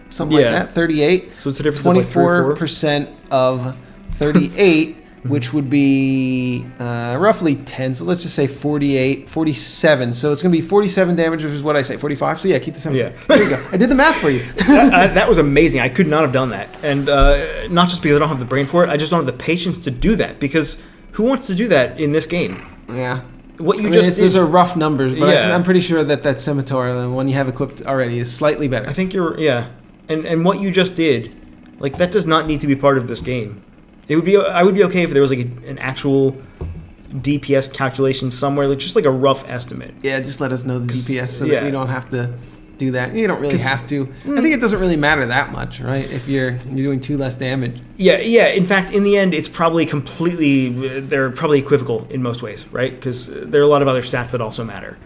Something like that, 38. So it's a difference of like 24% of 38, which would be roughly 10. So let's just say 48, 47. So it's going to be 47 damage, which is what I say, 45. So yeah, keep the 7. Yeah. There you go. I did the math for you. That was amazing. I could not have done that. And not just because I don't have the brain for it, I just don't have the patience to do that. Because who wants to do that in this game? Yeah. What you just did, those are rough numbers, but Yeah. I'm pretty sure that scimitar, the one you have equipped already, is slightly better. I think you're, yeah. And what you just did, like, that does not need to be part of this game. It would be, I would be okay if there was like an actual DPS calculation somewhere, like just like a rough estimate. Yeah, just let us know the DPS so that yeah. we don't have to do that. You don't really have to. I think it doesn't really matter that much, right? If you're doing 2 less damage. Yeah. In fact, in the end, it's probably completely, they're probably equivocal in most ways, right? Because there are a lot of other stats that also matter.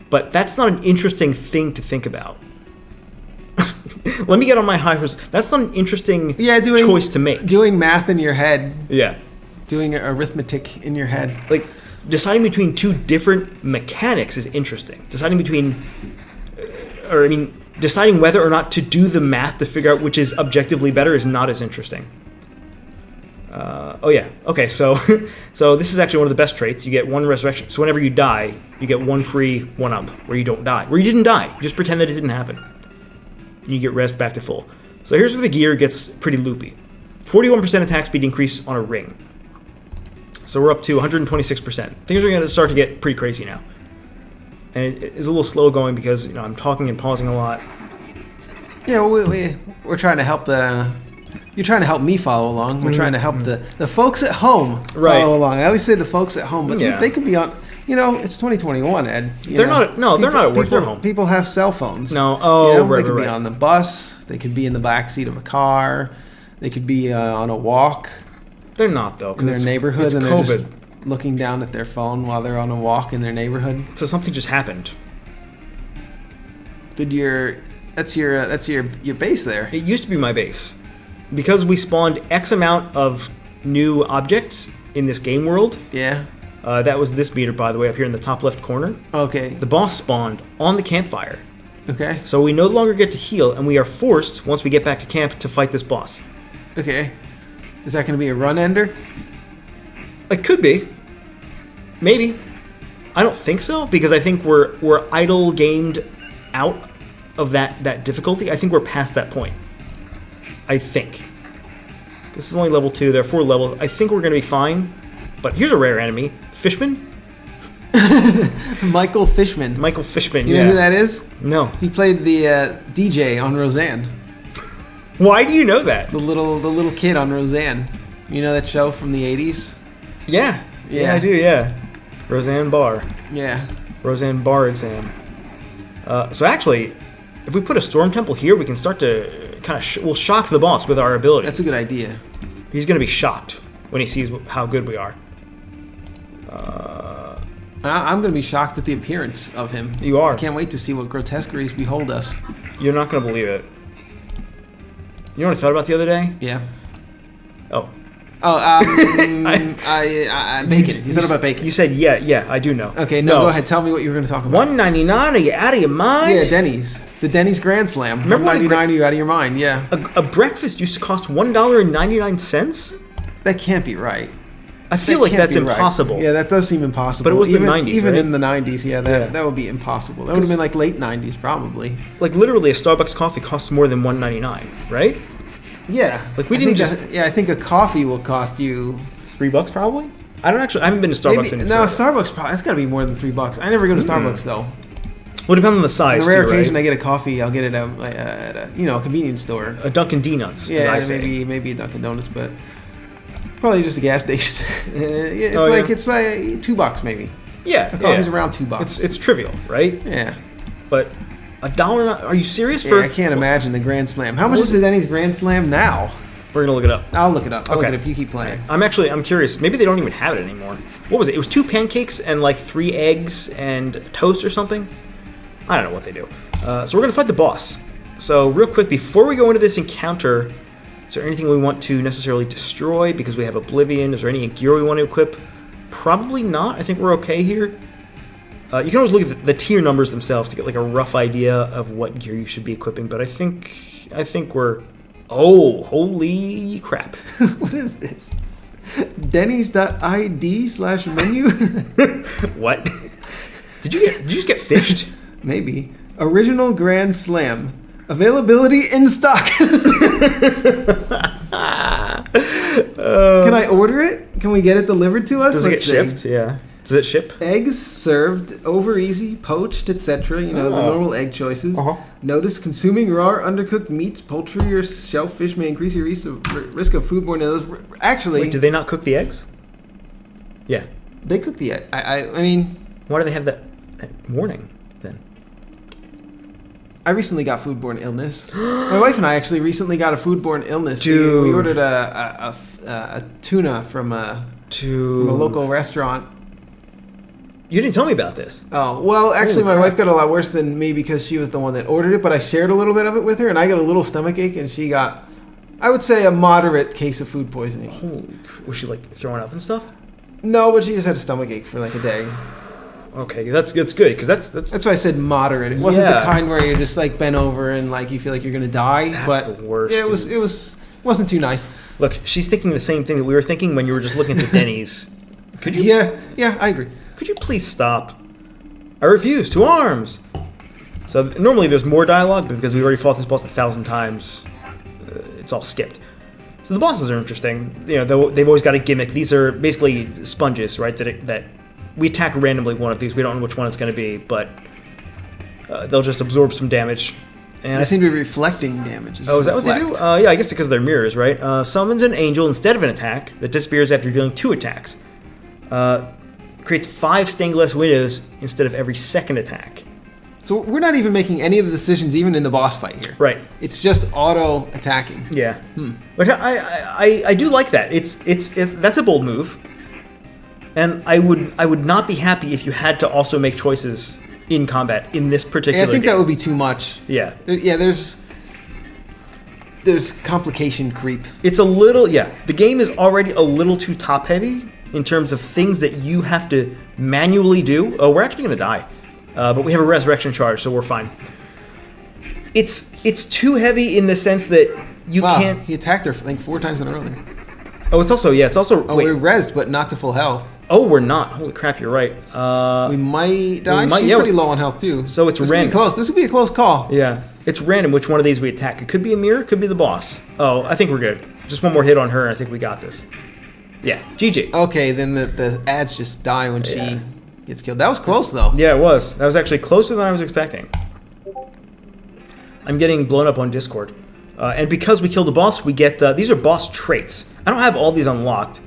But that's not an interesting thing to think about. Let me get on my high horse. That's not an interesting choice to make. Doing math in your head. Yeah. Doing arithmetic in your head. Like, deciding between 2 different mechanics is interesting. Deciding whether or not to do the math to figure out which is objectively better is not as interesting. Oh yeah. Okay, so so this is actually one of the best traits. You get 1 resurrection. So whenever you die, you get 1 free 1-up where you don't die. Where you didn't die. You just pretend that it didn't happen. And you get rest back to full. So here's where the gear gets pretty loopy. 41% attack speed increase on a ring. So we're up to 126%. Things are going to start to get pretty crazy now. And it is a little slow going because I'm talking and pausing a lot. Yeah, we're trying to help you're trying to help me follow along. We're trying to help the folks at home follow along. I always say the folks at home, but they could be on. It's 2021, Ed. They're not at work. They're home. People have cell phones. No, they could be on the bus. They could be in the back seat of a car. They could be on a walk. They're not though, in their neighborhood, and COVID. they're just looking down at their phone while they're on a walk in their neighborhood. So something just happened. That's your base there? It used to be my base. Because we spawned X amount of new objects in this game world. Yeah. That was this meter, by the way, up here in the top left corner. Okay. The boss spawned on the campfire. Okay. So we no longer get to heal, and we are forced, once we get back to camp, to fight this boss. Okay. Is that going to be a run ender? It could be. Maybe. I don't think so, because I think we're idle gamed out of that difficulty. I think we're past that point. I think. This is only level 2. There are 4 levels. I think we're going to be fine. But here's a rare enemy. Fishman? Michael Fishman. Michael Fishman, You know who that is? No. He played the DJ on Roseanne. Why do you know that? The little kid on Roseanne. You know that show from the 80s? Yeah, I do, yeah. Roseanne Barr. Yeah. Roseanne Barr exam. So actually, if we put a storm temple here, we can start to kind of we'll shock the boss with our ability. That's a good idea. He's going to be shocked when he sees how good we are. I'm going to be shocked at the appearance of him. You are. I can't wait to see what grotesqueries behold us. You're not going to believe it. You know what I thought about the other day? Yeah. Oh. Bacon. You thought about bacon. You said yeah, I do know. Okay, no, go ahead. Tell me what you were going to talk about. $1.99? Are you out of your mind? Yeah, Denny's. The Denny's Grand Slam. Remember $1.99, are you out of your mind? Yeah. A breakfast used to cost $1.99? That can't be right. I feel like that's impossible. Right. Yeah, that does seem impossible. But it was the 90s, Even right? in the 90s, that would be impossible. That would have been like late 90s, probably. Like literally, a Starbucks coffee costs more than $1.99, right? Yeah. Like we didn't just. I think a coffee will cost you $3 probably. I haven't been to Starbucks in. No, Starbucks probably. It's got to be more than $3. I never go to Starbucks though. Well, depending on the size. On a rare too, occasion, right? I get a coffee. I'll get it at a a convenience store. A Dunkin' Donuts. Yeah, as I say. maybe a Dunkin' Donuts, but probably just a gas station. It's Oh, like yeah. it's like $2 maybe. Yeah, A coffee's yeah. around $2. It's trivial, right? Yeah. But $1. Are you serious? Yeah, I can't imagine the Grand Slam. How much is the Denny's Grand Slam now? We're gonna look it up. I'll look it up. I'll look Okay. it up. You keep playing. I'm curious. Maybe they don't even have it anymore. What was it? It was 2 pancakes and like 3 eggs and toast or something. I don't know what they do. So we're gonna fight the boss. So real quick, before we go into this encounter, is there anything we want to necessarily destroy because we have Oblivion? Is there any gear we want to equip? Probably not. I think we're okay here. You can always look at the tier numbers themselves to get like a rough idea of what gear you should be equipping. But I think we're. Oh, holy crap! What is this? Denny's.id/menu? What? Did you just get fished? Maybe. Original Grand Slam. Availability in stock. Can I order it? Can we get it delivered to us? Does it get Let's see. shipped? Yeah. Does it ship? Eggs served over easy, poached, etc. The normal egg choices. Uh-huh. Notice consuming raw or undercooked meats, poultry, or shellfish may increase your risk of foodborne illness. Actually, Wait, do they not cook the eggs? Yeah. they cook the egg. I mean, Why do they have that warning then? I recently got foodborne illness. My wife and I actually recently got a foodborne illness. Dude. We ordered a tuna from a local restaurant. You didn't tell me about this. Oh, well, actually, Holy my crap. wife got a lot worse than me because she was the one that ordered it, but I shared a little bit of it with her, and I got a little stomachache, and she got, I would say, a moderate case of food poisoning. Was she like throwing up and stuff? No, but she just had a stomachache for like a day. Okay, that's good because that's That's why I said moderate. It wasn't Yeah. the kind where you're just like bent over and like you feel like you're gonna die. That's but the worst, Yeah, dude. it wasn't too nice. Look, she's thinking the same thing that we were thinking when you were just looking at the Denny's. Could you? Yeah, I agree. Could you please stop? I refuse. To arms. So normally there's more dialogue, but because we've already fought this boss 1,000 times, it's all skipped. So the bosses are interesting. They've always got a gimmick. These are basically sponges, right? That we attack randomly one of these. We don't know which one it's going to be, but they'll just absorb some damage. And They seem to be reflecting damage. Oh, is that what they do? Yeah, I guess because they're mirrors, right? Summons an angel instead of an attack that disappears after dealing 2 attacks. Creates 5 stained glass windows instead of every second attack. So we're not even making any of the decisions, even in the boss fight here. Right. It's just auto attacking. Yeah. But I do like that. That's a bold move. And I would not be happy if you had to also make choices in combat in this particular I think game. that would be too much. Yeah. There's complication creep. It's a little, the game is already a little too top heavy in terms of things that you have to manually do. Oh, we're actually going to die. But we have a resurrection charge, so we're fine. It's too heavy in the sense that you can't... He attacked her like 4 times in a row there. Oh, it's also... Oh, wait. we're rezzed, but not to full health. Oh, we're not. Holy crap, you're right. We might die. might- She's yeah, pretty low on health, too. So it's this will be random. close. This will be a close call. Yeah. It's random which one of these we attack. It could be a mirror, it could be the boss. Oh, I think we're good. Just one more hit on her, and I think we got this. Yeah, GG. Okay, then the ads just die when she gets killed. That was close, though. Yeah, it was. That was actually closer than I was expecting. I'm getting blown up on Discord. And because we killed the boss, we get... these are boss traits. I don't have all these unlocked.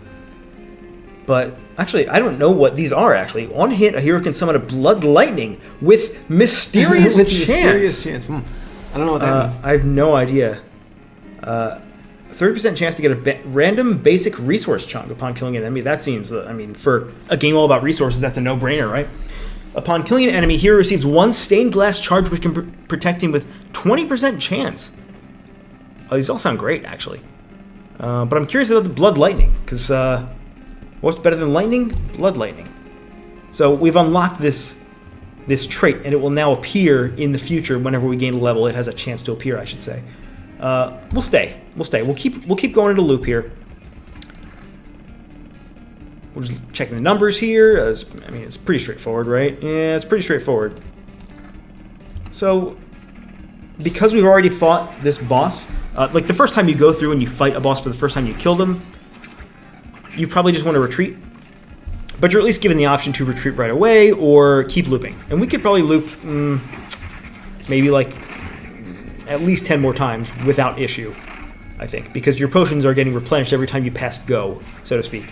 But actually, I don't know what these are, actually. On hit, a hero can summon a blood lightning with mysterious With chance. mysterious chance. I don't know what that means. I have no idea. 30% chance to get a random basic resource chunk upon killing an enemy. That seems, for a game all about resources, that's a no-brainer, right? Upon killing an enemy, hero receives 1 stained glass charge which can protect him with 20% chance. Oh, these all sound great, actually. But I'm curious about the blood lightning, because what's better than lightning? Blood lightning. So we've unlocked this trait, and it will now appear in the future whenever we gain a level. It has a chance to appear, I should say. We'll stay. We'll keep going into loop here. We're just checking the numbers here. It's pretty straightforward, right? Yeah, it's pretty straightforward. So, because we've already fought this boss, like the first time you go through and you fight a boss for the first time you kill them, you probably just want to retreat. But you're at least given the option to retreat right away or keep looping. And we could probably loop maybe like at least 10 more times without issue, I think. Because your potions are getting replenished every time you pass go, so to speak.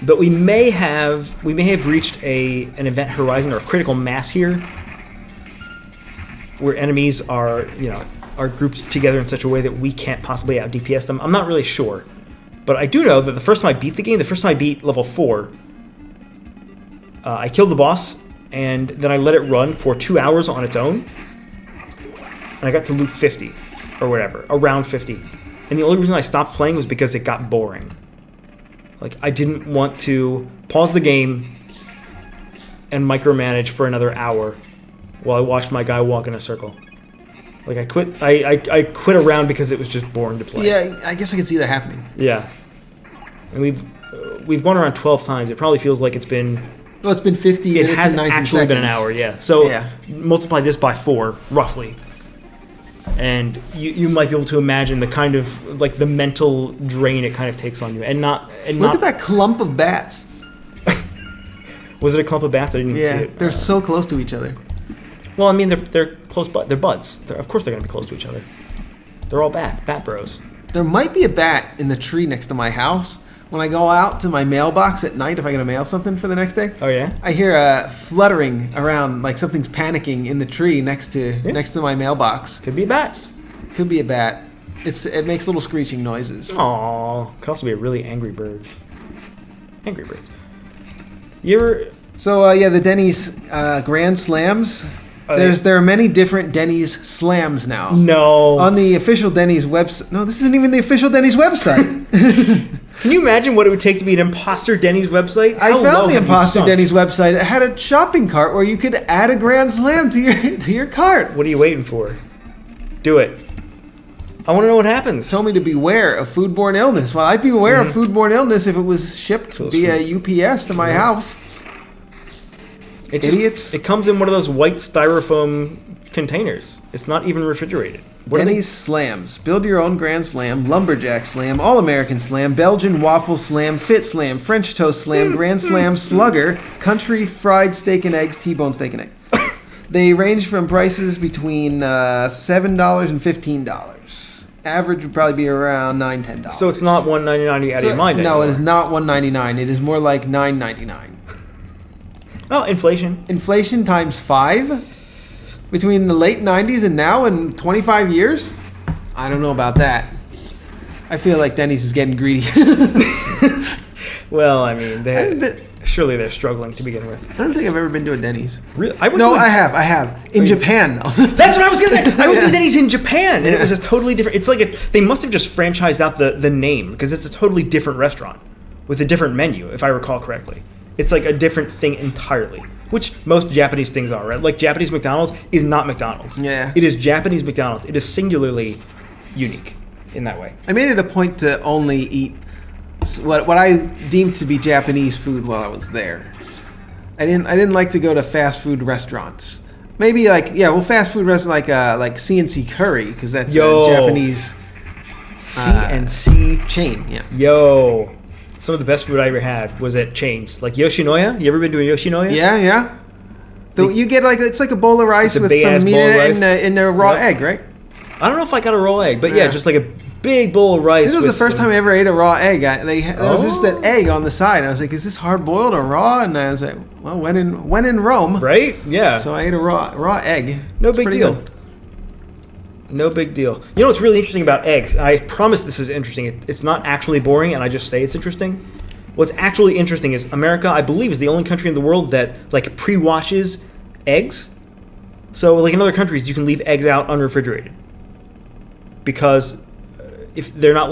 But we may have reached an event horizon or a critical mass here where enemies are grouped together in such a way that we can't possibly out DPS them. I'm not really sure. But I do know that the first time I beat the game, the first time I beat level 4, I killed the boss, and then I let it run for 2 hours on its own, and I got to loot 50, or whatever, around 50. And the only reason I stopped playing was because it got boring. Like, I didn't want to pause the game and micromanage for another hour while I watched my guy walk in a circle. Like, I quit. I quit a round because it was just boring to play. Yeah, I guess I can see that happening. Yeah, and we've gone around 12 times. It probably feels like it's been. Well, it's been 50. It has actually been an hour. Yeah. So multiply this by 4 roughly, and you might be able to imagine the kind of like the mental drain it kind of takes on you, and look at that clump of bats. Was it a clump of bats? I didn't even see it. They're so close to each other. Well, I mean, they're close, but they're buds. Of course, they're going to be close to each other. They're all bat bros. There might be a bat in the tree next to my house. When I go out to my mailbox at night, if I gotta mail something for the next day, oh yeah, I hear a fluttering around, like something's panicking in the tree next to my mailbox. Could be a bat. Could be a bat. It makes little screeching noises. Aww, could also be a really angry bird. Angry birds. You ever? So the Denny's Grand Slams. There are many different Denny's slams now. No. On the official Denny's website. No, this isn't even the official Denny's website. Can you imagine what it would take to be an imposter Denny's website? I found the imposter Denny's website. It had a shopping cart where you could add a Grand Slam to your cart. What are you waiting for? Do it. I want to know what happens. Told me to beware of foodborne illness. Well, I'd be aware of foodborne illness if it was shipped via UPS to my house. Idiots. It comes in one of those white styrofoam containers. It's not even refrigerated. Denny's Slams. Build your own Grand Slam, Lumberjack Slam, All-American Slam, Belgian Waffle Slam, Fit Slam, French Toast Slam, Grand Slam Slugger, Country Fried Steak and Eggs, T-Bone Steak and Egg. They range from prices between $7 and $15. Average would probably be around $9, $10. So it's not $1.99 out of your mind anymore. No, it is not $1.99. It is more like $9.99. Oh, inflation. Inflation times 5 between the late 90s and now in 25 years? I don't know about that. I feel like Denny's is getting greedy. Well, I mean, surely they're struggling to begin with. I don't think I've ever been to a Denny's. Really? I have. In Japan, though. That's what I was going to say. I went to Denny's in Japan, and it was a totally different... It's like they must have just franchised out the name, because it's a totally different restaurant with a different menu, if I recall correctly. It's like a different thing entirely, which most Japanese things are, right? Like Japanese McDonald's is not McDonald's. Yeah. It is Japanese McDonald's. It is singularly unique in that way. I made it a point to only eat what I deemed to be Japanese food while I was there. I didn't like to go to fast food restaurants. Maybe fast food restaurants like C&C Curry, because that's a Japanese C&C chain. Yeah. Yo. Some of the best food I ever had was at chains. Like Yoshinoya. You ever been to a Yoshinoya? Yeah. You get it's like a bowl of rice with some meat in a raw egg, right? I don't know if I got a raw egg, but yeah, just like a big bowl of rice. This was the first time I ever ate a raw egg. There was just an egg on the side. And I was like, is this hard boiled or raw? And I was like, well, when in Rome. Right? Yeah. So I ate a raw egg. No big deal. Good. No big deal. You know what's really interesting about eggs? I promise this is interesting. It's not actually boring, and I just say it's interesting. What's actually interesting is America, I believe, is the only country in the world that pre-washes eggs. So in other countries, you can leave eggs out unrefrigerated because if they're not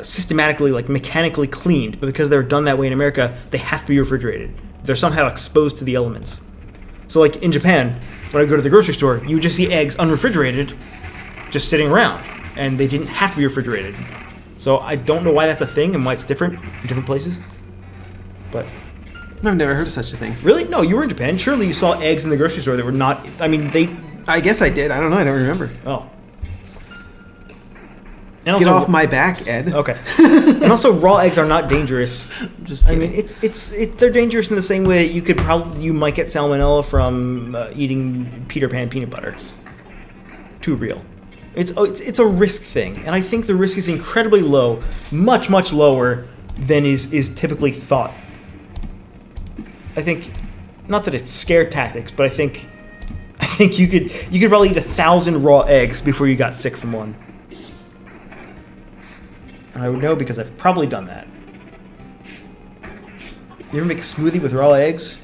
systematically mechanically cleaned, but because they're done that way in America, they have to be refrigerated. They're somehow exposed to the elements. So in Japan, when I go to the grocery store, you would just see eggs unrefrigerated just sitting around, and they didn't have to be refrigerated. So I don't know why that's a thing and why it's different in different places. But I've never heard of such a thing. Really? No, you were in Japan. Surely you saw eggs in the grocery store that were not... I mean, I guess I did. I don't know. I don't remember. Oh. And also, get off my back, Ed. Okay. And also, raw eggs are not dangerous. Just kidding. I mean, they're dangerous in the same way you might get salmonella from eating Peter Pan peanut butter. Too real. It's a risk thing, and I think the risk is incredibly low, much lower than is typically thought. I think, not that it's scare tactics, but I think you could probably eat 1,000 raw eggs before you got sick from one. And I would know because I've probably done that. You ever make a smoothie with raw eggs?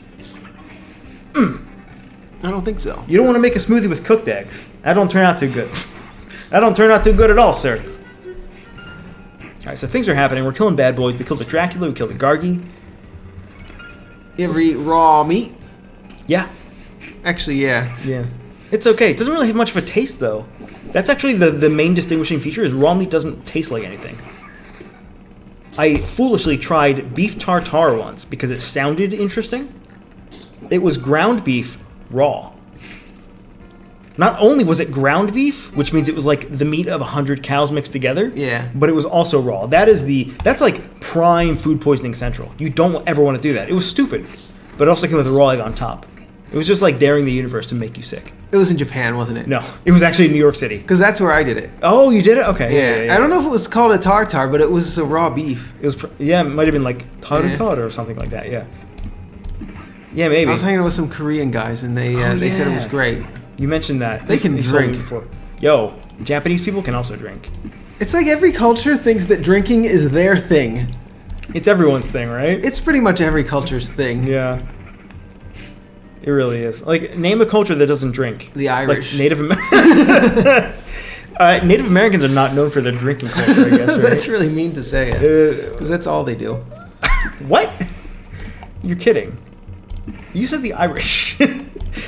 I don't think so. You don't want to make a smoothie with cooked eggs. That don't turn out too good. That don't turn out too good at all, sir. Alright, so things are happening. We're killing bad boys. We killed the Dracula. We killed the Gargi. You ever eat raw meat? Yeah. Actually, yeah. Yeah. It's okay. It doesn't really have much of a taste, though. That's actually the main distinguishing feature is raw meat doesn't taste like anything. I foolishly tried beef tartare once because it sounded interesting. It was ground beef raw. Not only was it ground beef, which means it was like the meat of 100 cows mixed together, yeah, but it was also raw. That's like prime food poisoning central. You don't ever want to do that. It was stupid, but it also came with a raw egg on top. It was just like daring the universe to make you sick. It was in Japan, wasn't it? No, it was actually in New York City. Because that's where I did it. Oh, you did it? Okay. Yeah. I don't know if it was called a tartare, but it was a raw beef. It was. It might have been like tartare or something like that. Yeah. Yeah, maybe. I was hanging out with some Korean guys, and they said it was great. You mentioned that. They can drink. Before. Yo, Japanese people can also drink. It's like every culture thinks that drinking is their thing. It's everyone's thing, right? It's pretty much every culture's thing. Yeah. It really is. Like, name a culture that doesn't drink. The Irish. Like Native Native Americans are not known for their drinking culture, I guess, right? That's really mean to say it. Because that's all they do. What? You're kidding. You said the Irish.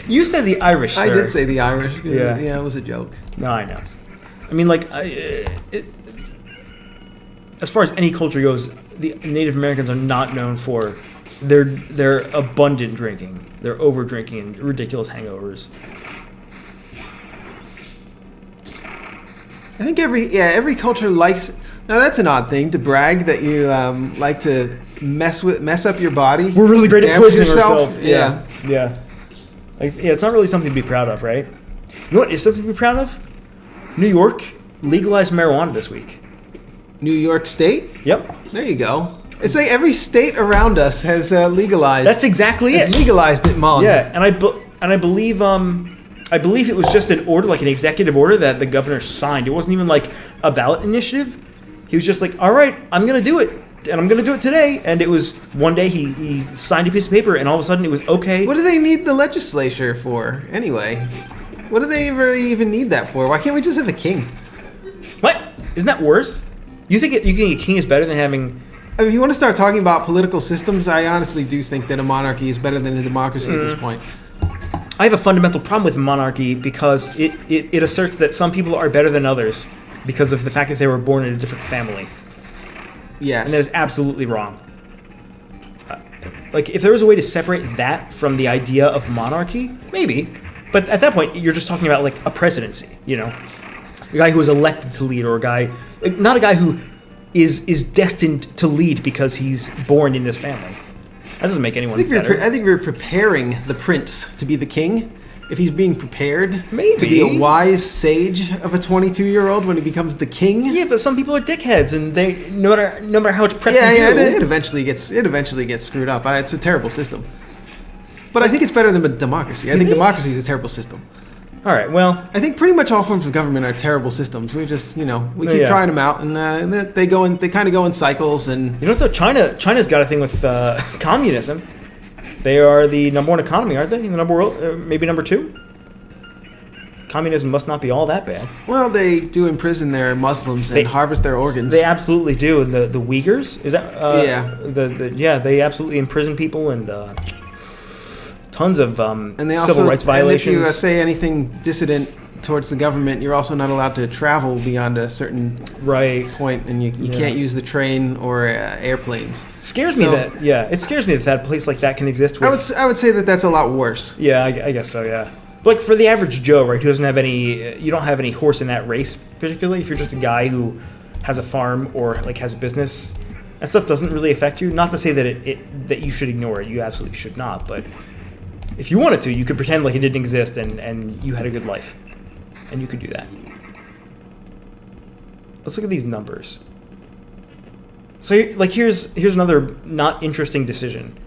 You said the Irish, sir. I did say the Irish. Yeah. Yeah, it was a joke. No, I know. I mean, like, as far as any culture goes, the Native Americans are not known for their abundant drinking, their over drinking, and ridiculous hangovers. I think every culture likes. Now that's an odd thing to brag that you like to mess up your body. We're really great at poisoning ourselves. Yeah. Like, it's not really something to be proud of, right? You know what is something to be proud of? New York legalized marijuana this week. New York State? Yep. There you go. It's like every state around us has legalized. That's exactly it. Legalized it, Mon. Yeah, and I believe it was just an order, like an executive order that the governor signed. It wasn't even like a ballot initiative. He was just like, all right, I'm going to do it. And I'm going to do it today. And it was one day he signed a piece of paper and all of a sudden it was okay. What do they need the legislature for anyway? What do they ever even need that for? Why can't we just have a king? What? Isn't that worse? You think a king is better than having... I mean, if you want to start talking about political systems, I honestly do think that a monarchy is better than a democracy at this point. I have a fundamental problem with monarchy because it asserts that some people are better than others because of the fact that they were born in a different family. Yes. And that is absolutely wrong. Like, if there was a way to separate that from the idea of monarchy, maybe. But at that point, you're just talking about, like, a presidency, you know? A guy who is elected to lead, or a guy... Not a guy who is destined to lead because he's born in this family. That doesn't make anyone better. I think we're preparing the prince to be the king. If he's being prepared to be a wise sage of a 22-year-old when he becomes the king. Yeah, but some people are dickheads, and they no matter how much prep you do, it eventually gets screwed up. It's a terrible system. But I think it's better than a democracy. I think democracy is a terrible system. All right, well, I think pretty much all forms of government are terrible systems. We just, we keep trying them out, and they kind of go in cycles. And you know, though, China's got a thing with communism. They are the number one economy, aren't they? In the world, maybe number two. Communism must not be all that bad. Well, they do imprison their Muslims and harvest their organs. They absolutely do. And the Uyghurs, is that? They absolutely imprison people and tons of civil rights violations. And if you say anything dissident towards the government, you're also not allowed to travel beyond a certain point, and you can't use the train or airplanes. It scares me that a place like that can exist. I would say that that's a lot worse. Yeah, I guess so. Yeah, but like for the average Joe, right, who doesn't have any, you don't have any horse in that race particularly. If you're just a guy who has a farm or like has a business, that stuff doesn't really affect you. Not to say that that you should ignore it. You absolutely should not. But if you wanted to, you could pretend like it didn't exist and you had a good life, and you could do that. Let's look at these numbers. So like here's another not interesting decision.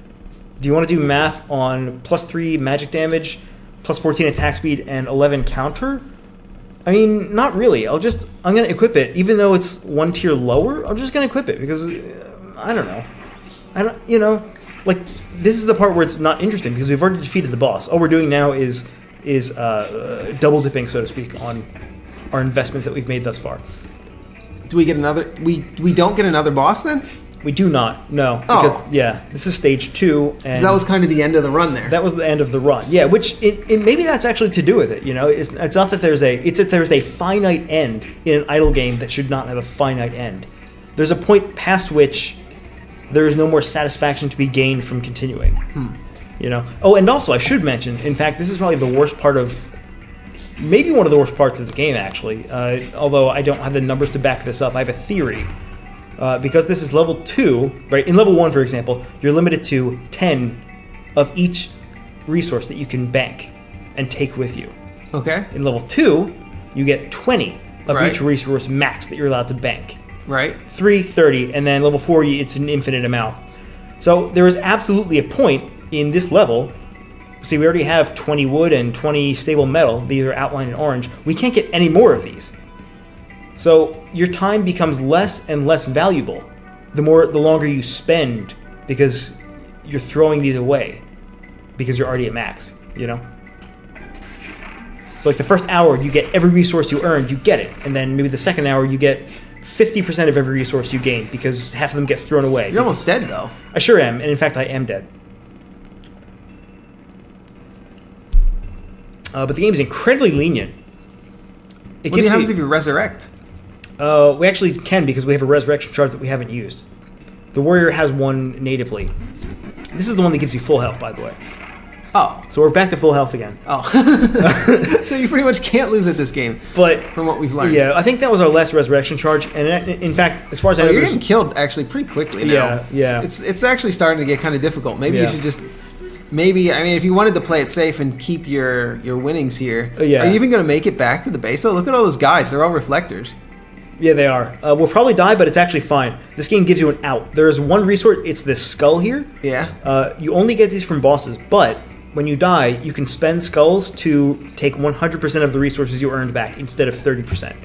Do you want to do math on +3 magic damage, +14 attack speed, and 11 counter? I mean, not really. I'm going to equip it, even though it's one tier lower. I'm just going to equip it because I don't know. Like this is the part where it's not interesting because we've already defeated the boss. All we're doing now is double dipping, so to speak, on our investments that we've made thus far. Do we get another? We don't get another boss then? We do not, no. Because, this is stage 2. And that was kind of the end of the run there. That was the end of the run. Yeah, which maybe that's actually to do with it. It's not that there's a finite end in an idle game that should not have a finite end. There's a point past which there is no more satisfaction to be gained from continuing. Oh, and also I should mention, in fact, this is probably the worst part of, maybe one of the worst parts of the game actually. Although I don't have the numbers to back this up. I have a theory. Because this is level 2, right? In level 1, for example, you're limited to 10 of each resource that you can bank and take with you. Okay. In level 2, you get 20 of each resource max that you're allowed to bank. Right. 3, 30, and then level 4, it's an infinite amount. So there is absolutely a point in this level. See, we already have 20 wood and 20 stable metal. These are outlined in orange. We can't get any more of these. So your time becomes less and less valuable the longer you spend because you're throwing these away because you're already at max, So like the first hour, you get every resource you earned, you get it. And then maybe the second hour, you get 50% of every resource you gain because half of them get thrown away. You're almost dead, though. I sure am. And in fact, I am dead. But the game is incredibly lenient. What happens if you resurrect? We actually can because we have a resurrection charge that we haven't used. The warrior has one natively. This is the one that gives you full health, by the way. Oh. So we're back to full health again. Oh. So you pretty much can't lose at this game. But from what we've learned. Yeah, I think that was our last resurrection charge. And in fact, as far as I know, you're getting killed actually pretty quickly now. Yeah. It's actually starting to get kind of difficult. Maybe you should just... if you wanted to play it safe and keep your winnings here, are you even going to make it back to the base? Though, look at all those guys. They're all reflectors. Yeah, they are. We'll probably die, but it's actually fine. This game gives you an out. There is one resource. It's this skull here. Yeah. You only get these from bosses, but when you die, you can spend skulls to take 100% of the resources you earned back instead of 30%.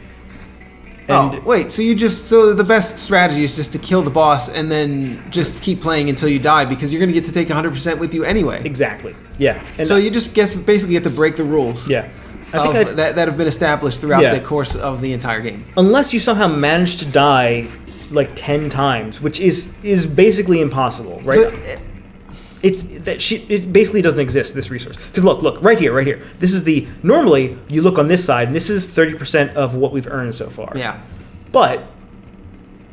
And wait, so the best strategy is just to kill the boss and then just keep playing until you die because you're going to get to take 100% with you anyway. Exactly. Yeah. And so you just basically get to break the rules. Yeah. That have been established throughout the course of the entire game. Unless you somehow manage to die like 10 times, which is basically impossible, right? So, it basically doesn't exist, this resource. Because look, right here. This is normally you look on this side, and this is 30% of what we've earned so far. Yeah. But,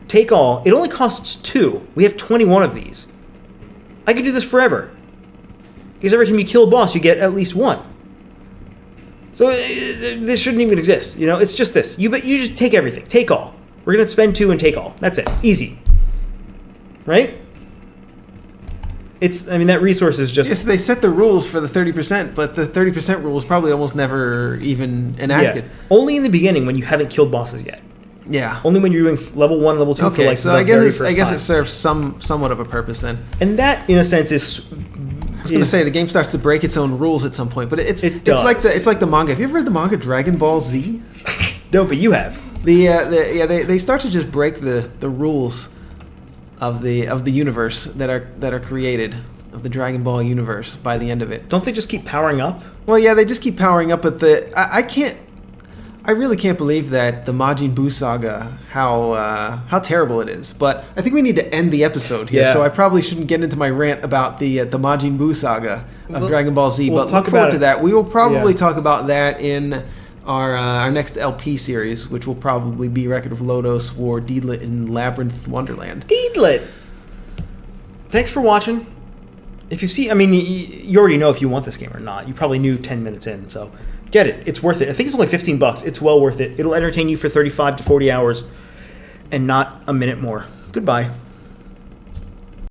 take all, it only costs 2. We have 21 of these. I could do this forever. Because every time you kill a boss, you get at least 1. So, this shouldn't even exist. It's just this. You just take everything. Take all. We're going to spend 2 and take all. That's it. Easy. Right? That resource is just... Yes, they set the rules for the 30%, but the 30% rule is probably almost never even enacted. Yeah. Only in the beginning when you haven't killed bosses yet. Yeah. Only when you're doing level 1, level 2 for so I guess it serves somewhat of a purpose then. And that, in a sense, is... I was going to say, the game starts to break its own rules at some point, but it's like the manga. Have you ever read the manga Dragon Ball Z? No, but you have. They start to just break the rules of the universe that are created, of the Dragon Ball universe by the end of it. Don't they just keep powering up? Well, yeah, they just keep powering up, but I really can't believe that the Majin Buu saga, how terrible it is. But I think we need to end the episode here, so I probably shouldn't get into my rant about the Majin Buu saga of Dragon Ball Z. But look forward to that. We will probably talk about that in our next LP series, which will probably be Record of Lodos or Deedlit in Labyrinth Wonderland. Deedlit! Thanks for watching. If you see, you already know if you want this game or not. You probably knew 10 minutes in, so... Get it. It's worth it. I think it's only $15. It's well worth it. It'll entertain you for 35 to 40 hours. and not a minute more. Goodbye.